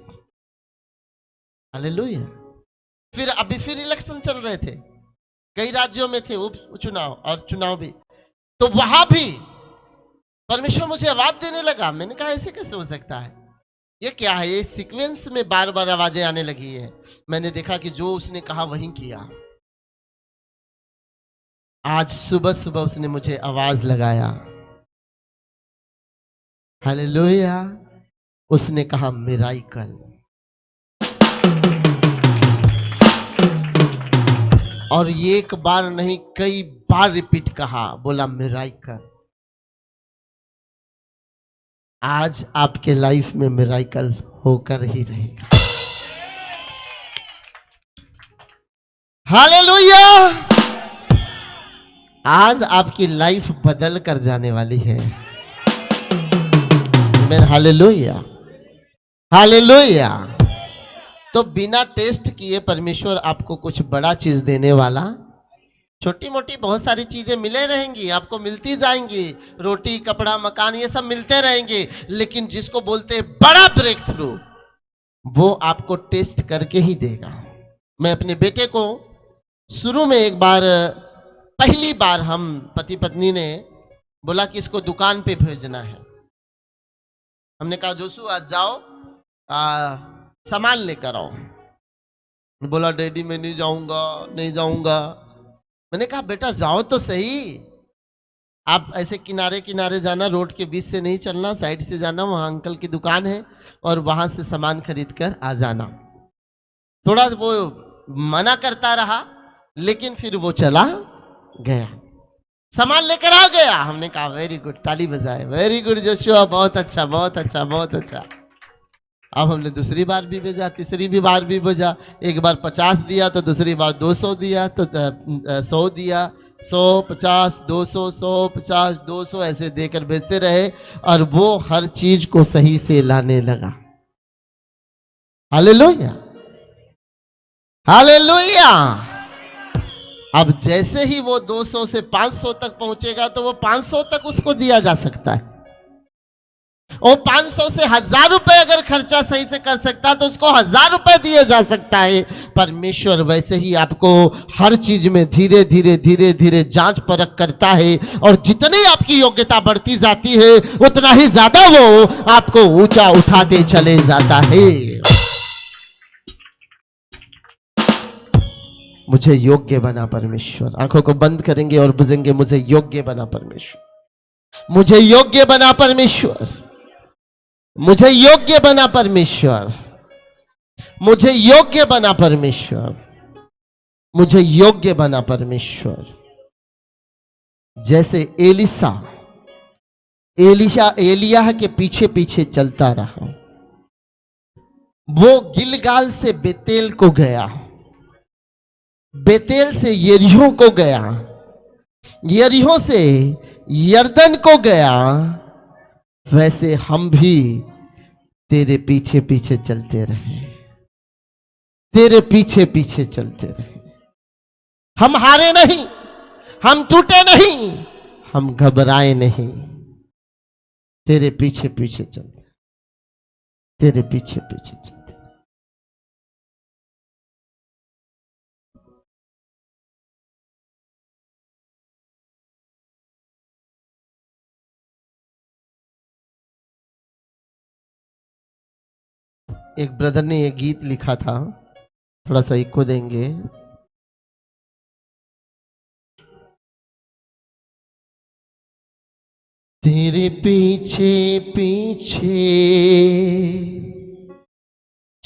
हालेलुया। फिर इलेक्शन चल रहे थे, कई राज्यों में थे उप चुनाव और चुनाव भी, तो वहां भी परमेश्वर मुझे आवाज देने लगा। मैंने कहा ऐसे कैसे हो सकता है, ये क्या है, ये सीक्वेंस में बार बार आवाजें आने लगी है। मैंने देखा कि जो उसने कहा वही किया। आज सुबह सुबह उसने मुझे आवाज लगाया, हालेलुया। उसने कहा मिराइकल। और एक बार नहीं कई बार रिपीट कहा, बोला मिराइकल। आज आपके लाइफ में मिराइकल होकर ही रहेगा। हालेलुया। आज आपकी लाइफ बदल कर जाने वाली है। Hallelujah hallelujah. तो बिना टेस्ट किए परमेश्वर आपको कुछ बड़ा चीज देने वाला। छोटी मोटी बहुत सारी चीजें मिले रहेंगी, आपको मिलती जाएंगी, रोटी कपड़ा मकान ये सब मिलते रहेंगे, लेकिन जिसको बोलते हैं बड़ा ब्रेक थ्रू, वो आपको टेस्ट करके ही देगा। मैं अपने बेटे को शुरू में एक बार, पहली बार हम पति पत्नी ने बोला कि इसको दुकान पे भेजना है। हमने कहा जोशु आज जाओ सामान लेकर आओ। बोला डैडी मैं नहीं जाऊंगा नहीं जाऊंगा। मैंने कहा बेटा जाओ तो सही, आप ऐसे किनारे किनारे जाना, रोड के बीच से नहीं चलना, साइड से जाना, वहां अंकल की दुकान है और वहां से सामान खरीद कर आ जाना। थोड़ा वो मना करता रहा, लेकिन फिर वो चला गया, सामान लेकर आ गया। हमने कहा वेरी गुड, ताली बजाए, वेरी गुड जोशुआ, बहुत अच्छा बहुत अच्छा बहुत अच्छा। अब हमने दूसरी बार भी भेजा, तीसरी भी बार भी भेजा। एक बार 50 दिया तो दूसरी बार 200 दिया, तो 100 दिया, 100 50 200 100 50 200 ऐसे देकर भेजते रहे, और वो हर चीज को सही से लाने लगा। Hallelujah hallelujah. अब जैसे ही वो 200 से 500 तक पहुंचेगा तो वो 500 तक उसको दिया जा सकता है, और 500 से 1000 रुपए अगर खर्चा सही से कर सकता तो उसको 1000 रुपए दिए जा सकता है। परमेश्वर वैसे ही आपको हर चीज में धीरे धीरे धीरे धीरे जांच परख करता है, और जितनी आपकी योग्यता बढ़ती जाती है उतना ही ज्यादा वो आपको ऊंचा उठाते चले जाता है। मुझे योग्य बना परमेश्वर। आंखों को बंद करेंगे और बुझेंगे, मुझे योग्य बना परमेश्वर, मुझे योग्य बना परमेश्वर, मुझे योग्य बना परमेश्वर, मुझे योग्य बना परमेश्वर, मुझे योग्य बना परमेश्वर। जैसे एलिय्याह के पीछे पीछे चलता रहा, वो गिलगाल से बेतेल को गया, बेतेल से यरीहो को गया, यरीहो से यरदन को गया। वैसे हम भी तेरे पीछे पीछे चलते रहे, तेरे पीछे पीछे चलते रहे। हम हारे नहीं, हम टूटे नहीं, हम घबराए नहीं, तेरे पीछे पीछे चलते, तेरे पीछे पीछे चलते। एक ब्रदर ने ये गीत लिखा था, थोड़ा सा इको देंगे। तेरे पीछे पीछे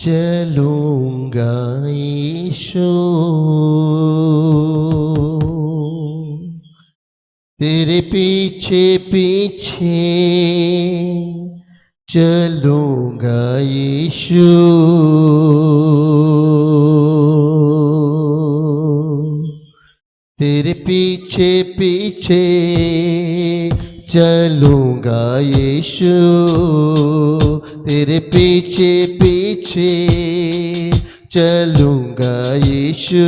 चलूंगा यीशु तेरे पीछे पीछे चलूंगा यीशु तेरे पीछे पीछे चलूंगा यीशु तेरे पीछे पीछे चलूंगा यीशु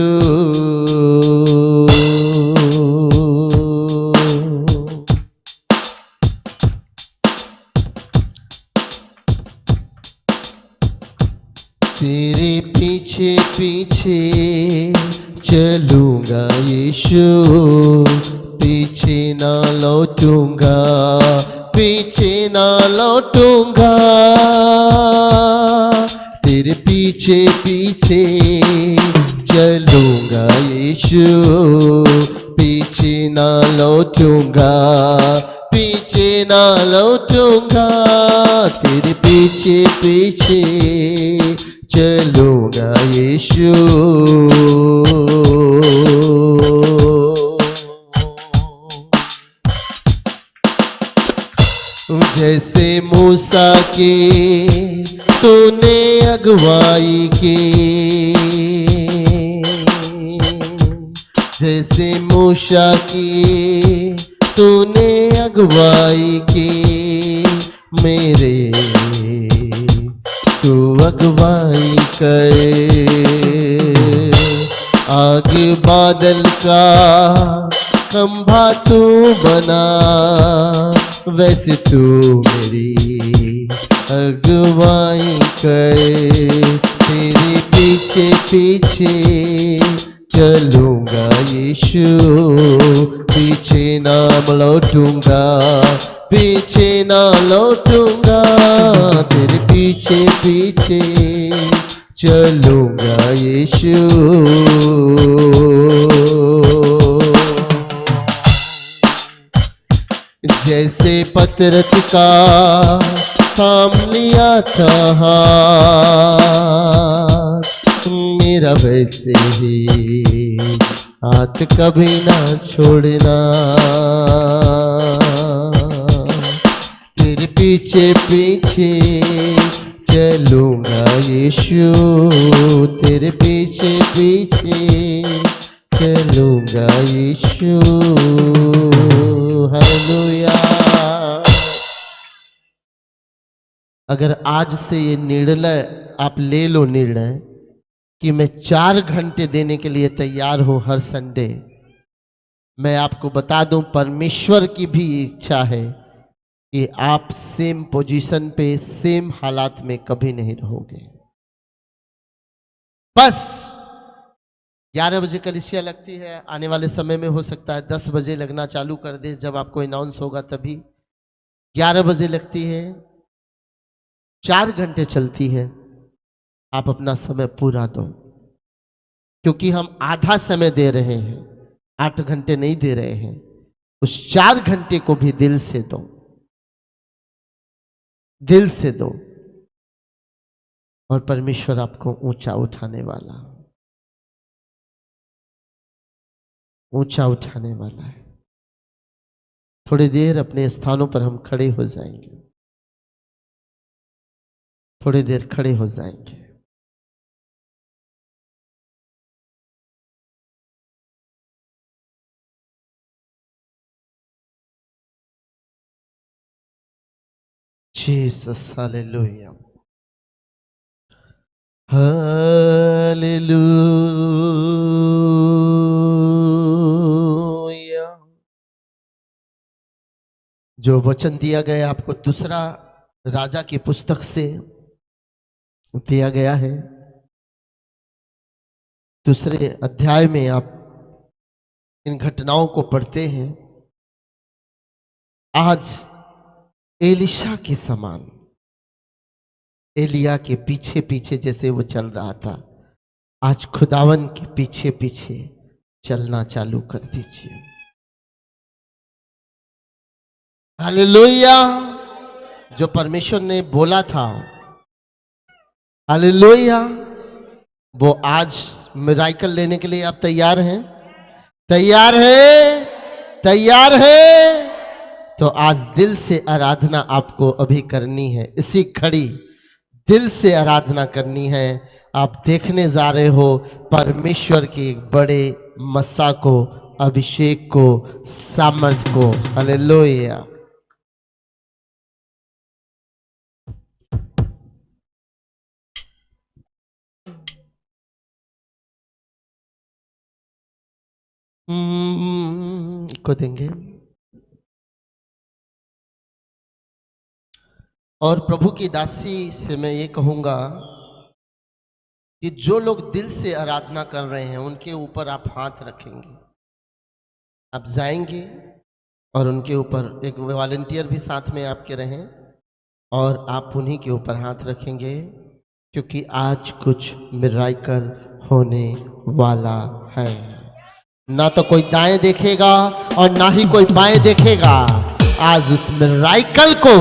तेरे पीछे पीछे चलूंगा यीशु पीछे ना लौटूंगा पीछे ना लौटूंगा तेरे पीछे पीछे चलूंगा यीशु पीछे ना लौटूंगा पीछे ना लौटूंगा तेरे पीछे पीछे चलूंगा यीशु जैसे मूसा की तूने अगुवाई की जैसे मूसा की तूने अगुवाई की मेरे तू अगुवाई करे आग बादल का खंभा तू बना वैसे तू मेरी अगुवाई करे तेरे पीछे पीछे चलूंगा यीशु पीछे ना लौटूंगा पीछे ना लौटूंगा तेरे पीछे पीछे चलूंगा यीशु जैसे पतरस का थाम लिया था हाथ मेरा वैसे ही हाथ कभी ना छोड़ना तेरे पीछे पीछे चलूंगा यीशु तेरे पीछे पीछे चलूंगा यीशु हालेलुया अगर आज से ये निर्णय आप ले लो निर्णय कि मैं 4 घंटे देने के लिए तैयार हूं हर संडे मैं आपको बता दूं परमेश्वर की भी इच्छा है कि आप सेम पोजीशन पे सेम हालात में कभी नहीं रहोगे बस 11 बजे कलीसिया लगती है आने वाले समय में हो सकता है 10 बजे लगना चालू कर दे जब आपको अनाउंस होगा तभी 11 बजे लगती है 4 घंटे चलती है आप अपना समय पूरा दो क्योंकि हम आधा समय दे रहे हैं 8 घंटे नहीं दे रहे हैं उस 4 घंटे को भी दिल से दो और परमेश्वर आपको ऊंचा उठाने वाला है थोड़ी देर अपने स्थानों पर हम खड़े हो जाएंगे थोड़ी देर खड़े हो जाएंगे जीसस हालेलुया हालेलुया जो वचन दिया गया आपको दूसरा राजा की पुस्तक से दिया गया है दूसरे अध्याय में आप इन घटनाओं को पढ़ते हैं आज एलिशा के समान एलिया के पीछे पीछे जैसे वो चल रहा था आज खुदावन के पीछे पीछे चलना चालू कर दीजिए हालेलुया जो परमेश्वर ने बोला था हालेलुया। वो आज मिराकल लेने के लिए आप तैयार हैं? तैयार है? तैयार है? तो आज दिल से आराधना आपको अभी करनी है, इसी घड़ी दिल से आराधना करनी है। आप देखने जा रहे हो परमेश्वर के एक बड़े मस्सा को, अभिषेक को, सामर्थ को। हालेलुया। को देंगे। और प्रभु की दासी से मैं ये कहूँगा कि जो लोग दिल से आराधना कर रहे हैं उनके ऊपर आप हाथ रखेंगे। आप जाएंगे और उनके ऊपर एक वॉलंटियर भी साथ में आपके रहें और आप उन्हीं के ऊपर हाथ रखेंगे, क्योंकि आज कुछ मिराकल होने वाला है। ना तो कोई दाएं देखेगा और ना ही कोई बाएं देखेगा। आज उस मिराकल को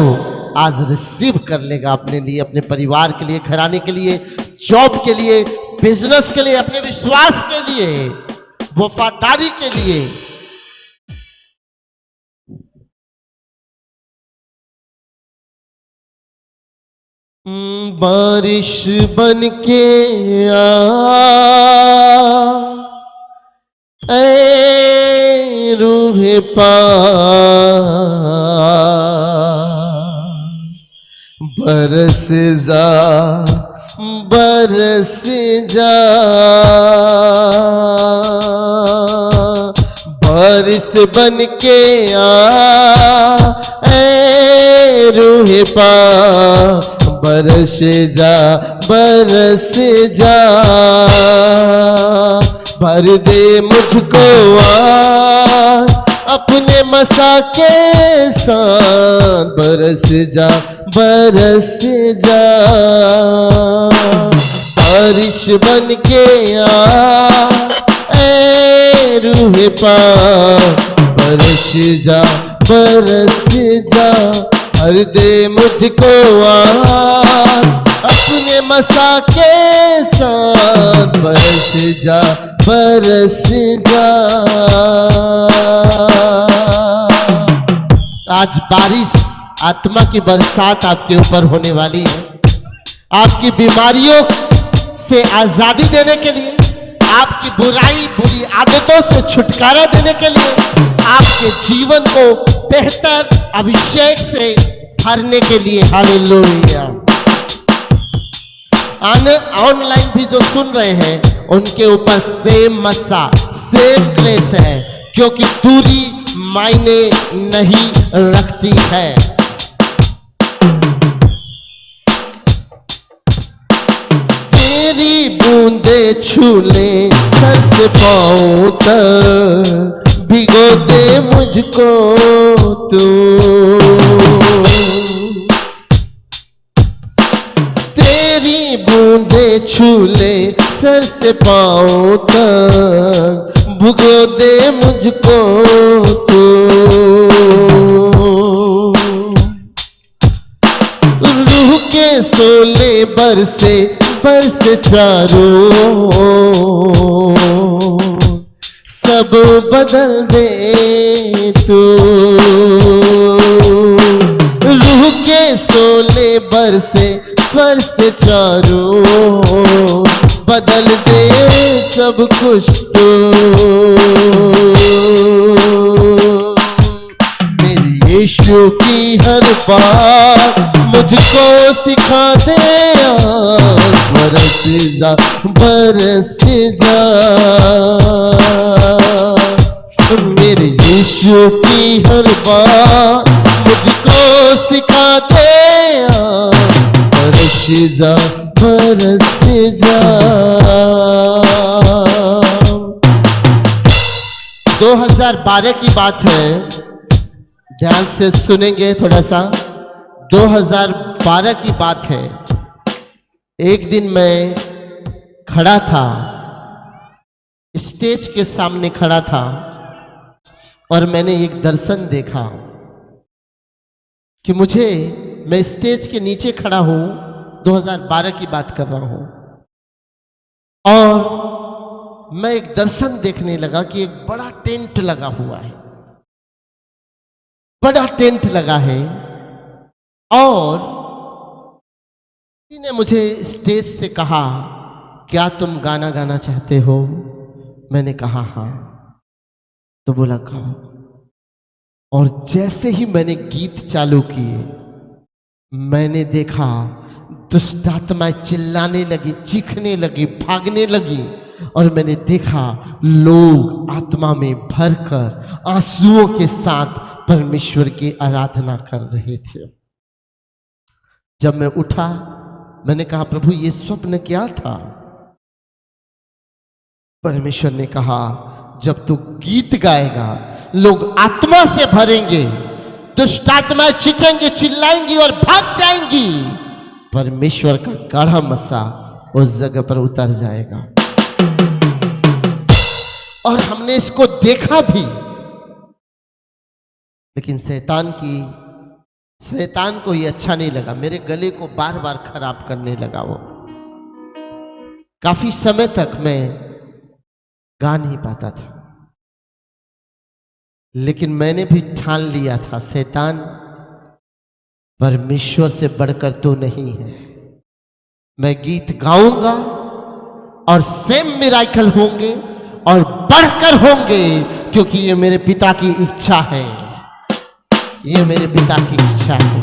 आज रिसीव कर लेगा अपने लिए, अपने परिवार के लिए, घराने के लिए, जॉब के लिए, बिजनेस के लिए, अपने विश्वास के लिए, वफादारी के लिए। बारिश बन के ऐ रूहे बरस जा, बरस जा। बारिश बन के ऐ रूहे बरस जा, बरस जा। भर दे मुझको अपने मसा के साथ, बरस जा, बरस जा। बारिश बन के ऐ रूहे बरस जा, बरस जा। भर दे मुझको अपने मसा के साथ, बरस जा, बरस जा। आज बारिश, आत्मा की बरसात आपके ऊपर होने वाली है। आपकी बीमारियों से आजादी देने के लिए, आपकी बुराई, बुरी आदतों से छुटकारा देने के लिए, आपके जीवन को बेहतर अभिषेक से भरने के लिए। हालेलुया। ऑनलाइन भी जो सुन रहे हैं उनके ऊपर सेम मस्सा, सेम ग्रेस है, क्योंकि दूरी मायने नहीं रखती है। तेरी बूंदे छू ले सर से पाँव तक, भिगो दे मुझको तू। तेरी बूंदे छू ले सर से पाँव तक, भिगो दे मुझको तू। रूह के सोले बरसे बरसे चारों, सब बदल दे तू। रूह के सोले बरसे बरसे चारों, बदल दे सब कुछ तो। मेरी यीशु की हर बात मुझको सिखा दे, बरस जा, बरस जा। मेरे यीशु की हर बात मुझको सिखा दे, बरस जा, बरस जा। 2012 की बात है, ध्यान से सुनेंगे थोड़ा सा। 2012 की बात है। एक दिन मैं खड़ा था, स्टेज के सामने खड़ा था और मैंने एक दर्शन देखा कि मैं स्टेज के नीचे खड़ा हूं 2012 की बात कर रहा हूं, और मैं एक दर्शन देखने लगा कि एक बड़ा टेंट लगा हुआ है, बड़ा टेंट लगा है, और किसी ने मुझे स्टेज से कहा, क्या तुम गाना गाना चाहते हो? मैंने कहा हाँ। तो बोला गाओ। और जैसे ही मैंने गीत चालू किए, मैंने देखा दुष्ट आत्माएं चिल्लाने लगी, चीखने लगी, भागने लगी, और मैंने देखा लोग आत्मा में भरकर आंसुओं के साथ परमेश्वर की आराधना कर रहे थे। जब मैं उठा, मैंने कहा प्रभु ये स्वप्न क्या था? परमेश्वर ने कहा जब तू गीत गाएगा लोग आत्मा से भरेंगे, दुष्ट आत्माएं चीखेंगी, चिल्लाएंगी और भाग जाएंगी, परमेश्वर का गाढ़ा मसा उस जगह पर उतर जाएगा। और हमने इसको देखा भी, लेकिन शैतान को ये अच्छा नहीं लगा, मेरे गले को बार बार खराब करने लगा। वो काफी समय तक मैं गा नहीं पाता था, लेकिन मैंने भी ठान लिया था शैतान परमेश्वर से बढ़कर तो नहीं है। मैं गीत गाऊंगा और सेम मिराकल होंगे और बढ़कर होंगे, क्योंकि ये मेरे पिता की इच्छा है, ये मेरे पिता की इच्छा है।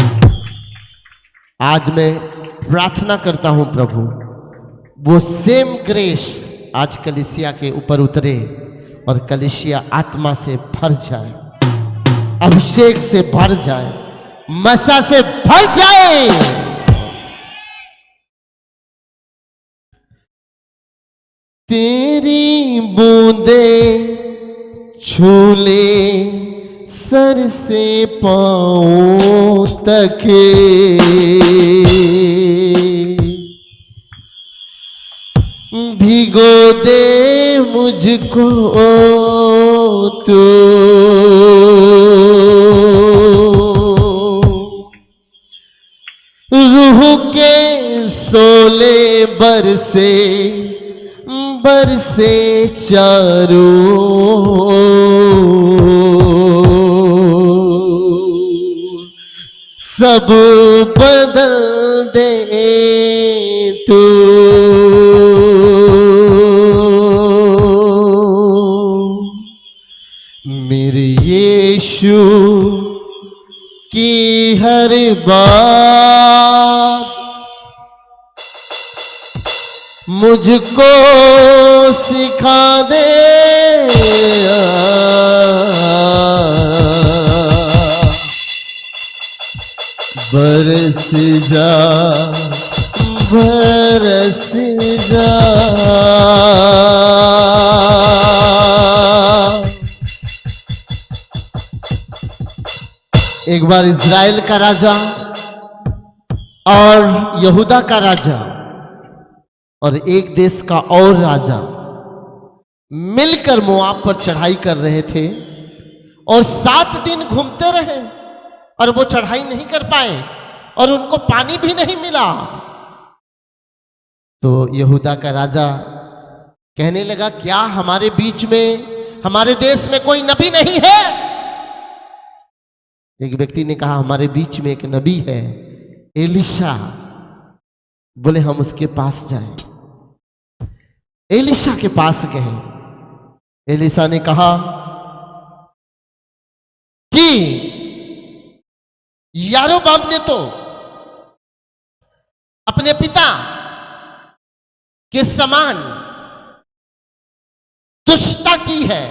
आज मैं प्रार्थना करता हूं प्रभु वो सेम ग्रेस आज कलीसिया के ऊपर उतरे और कलीसिया आत्मा से भर जाए, अभिषेक से भर जाए, मसा से भर जाए। तेरी बूंदे छूले सर से पांव तक, भिगो दे मुझको तू, रूह के सोले बरसे चारों, सब बदल दे तू, मेरे यीशु की हर बात मुझको सिखा दे, बरस जा बरस जा। एक बार इज़राइल का राजा और यहूदा का राजा और एक देश का और राजा मिलकर मोआब पर चढ़ाई कर रहे थे, और 7 दिन घूमते रहे और वो चढ़ाई नहीं कर पाए और उनको पानी भी नहीं मिला। तो यहूदा का राजा कहने लगा, क्या हमारे बीच में, हमारे देश में कोई नबी नहीं है? एक व्यक्ति ने कहा, हमारे बीच में एक नबी है, एलिशा। बोले हम उसके पास जाएं। एलिशा के पास गए। एलिशा ने कहा कि यारोबाम ने तो अपने पिता के समान दुष्टता की है,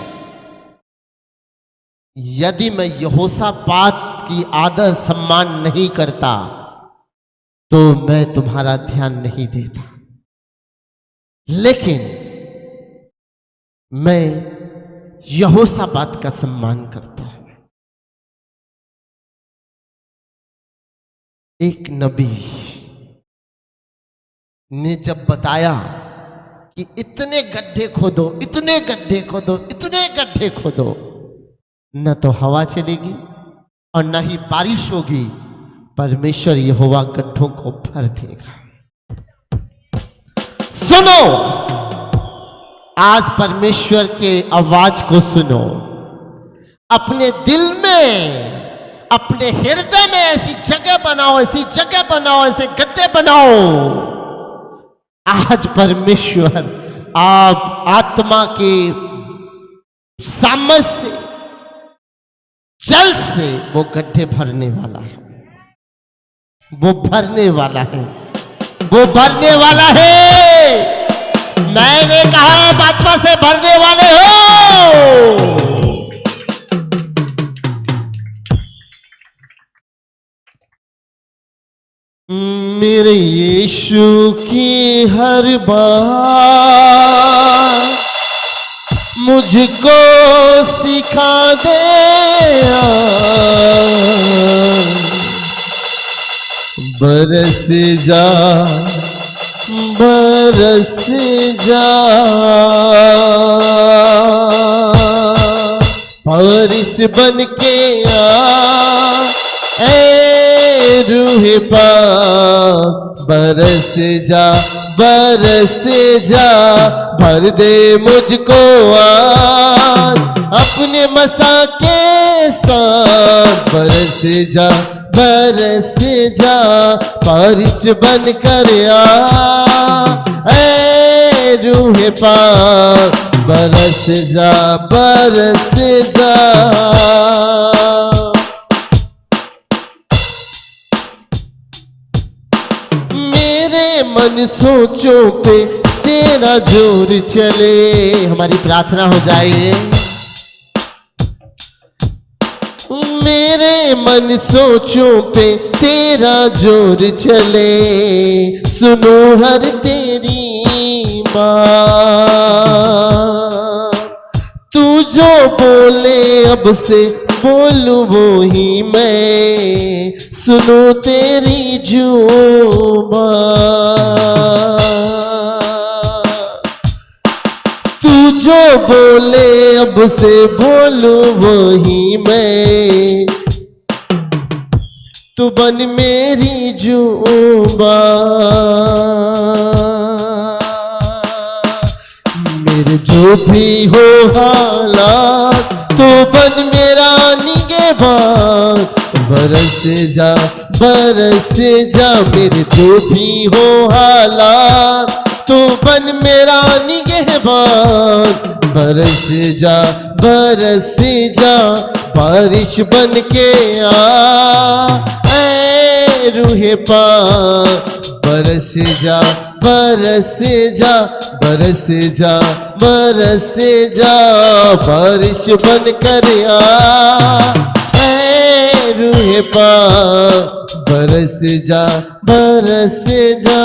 यदि मैं यहोशापात की आदर सम्मान नहीं करता तो मैं तुम्हारा ध्यान नहीं देता, लेकिन मैं यहोशापात का सम्मान करता हूं। एक नबी ने जब बताया कि इतने गड्ढे खोदो, इतने गड्ढे खोदो, इतने गड्ढे खोदो, न तो हवा चलेगी और न ही बारिश होगी, परमेश्वर यहोवा गड्ढों को भर देगा। सुनो, आज परमेश्वर के आवाज को सुनो। अपने दिल में, अपने हृदय में ऐसी जगह बनाओ, ऐसी जगह बनाओ, ऐसे गड्ढे बनाओ। आज परमेश्वर आप आत्मा के सामर्थ्य से, जल से वो गड्ढे भरने वाला है, वो भरने वाला है, वो भरने वाला है। मैंने कहा आप आत्मा से भरने वाले हो। मेरे यीशु की हर बात मुझको सिखा दे, बरस जा, बरस जा, बारिश बन के आ, ऐ रूह पाक, बरस जा, बरस जा, भर दे मुझको आज अपने मसा के साथ। बरस जा, बरस जा, बारिश बन कर आ, ऐ रूह पाक, बरस जा, बरस जा। मेरे मन सोचों पे तेरा जोर चले। हमारी प्रार्थना हो जाए। मेरे मन सोचों पे तेरा जोर चले, सुनो हर तेरी बात। तू जो बोले अब से बोलूं वो ही मैं, सुनो तेरी जुबान। तू जो बोले अब से बोलूं वो ही मैं, तू बन मेरी जुबान। मेरे जो भी हो हालात, तो बन मेरा निगहबान। बरस जा, बरस जा, मेरे जो भी हो हालात, तो बन मेरा निगहबान। बरस जा, बरस जा, बारिश बन के आ, ऐ रूह पाक, बरस जा, बरस जा, बरस जा, बरस जा, बारिश बन कर आ, ऐ रूह पाक, बरस जा, बरस जा।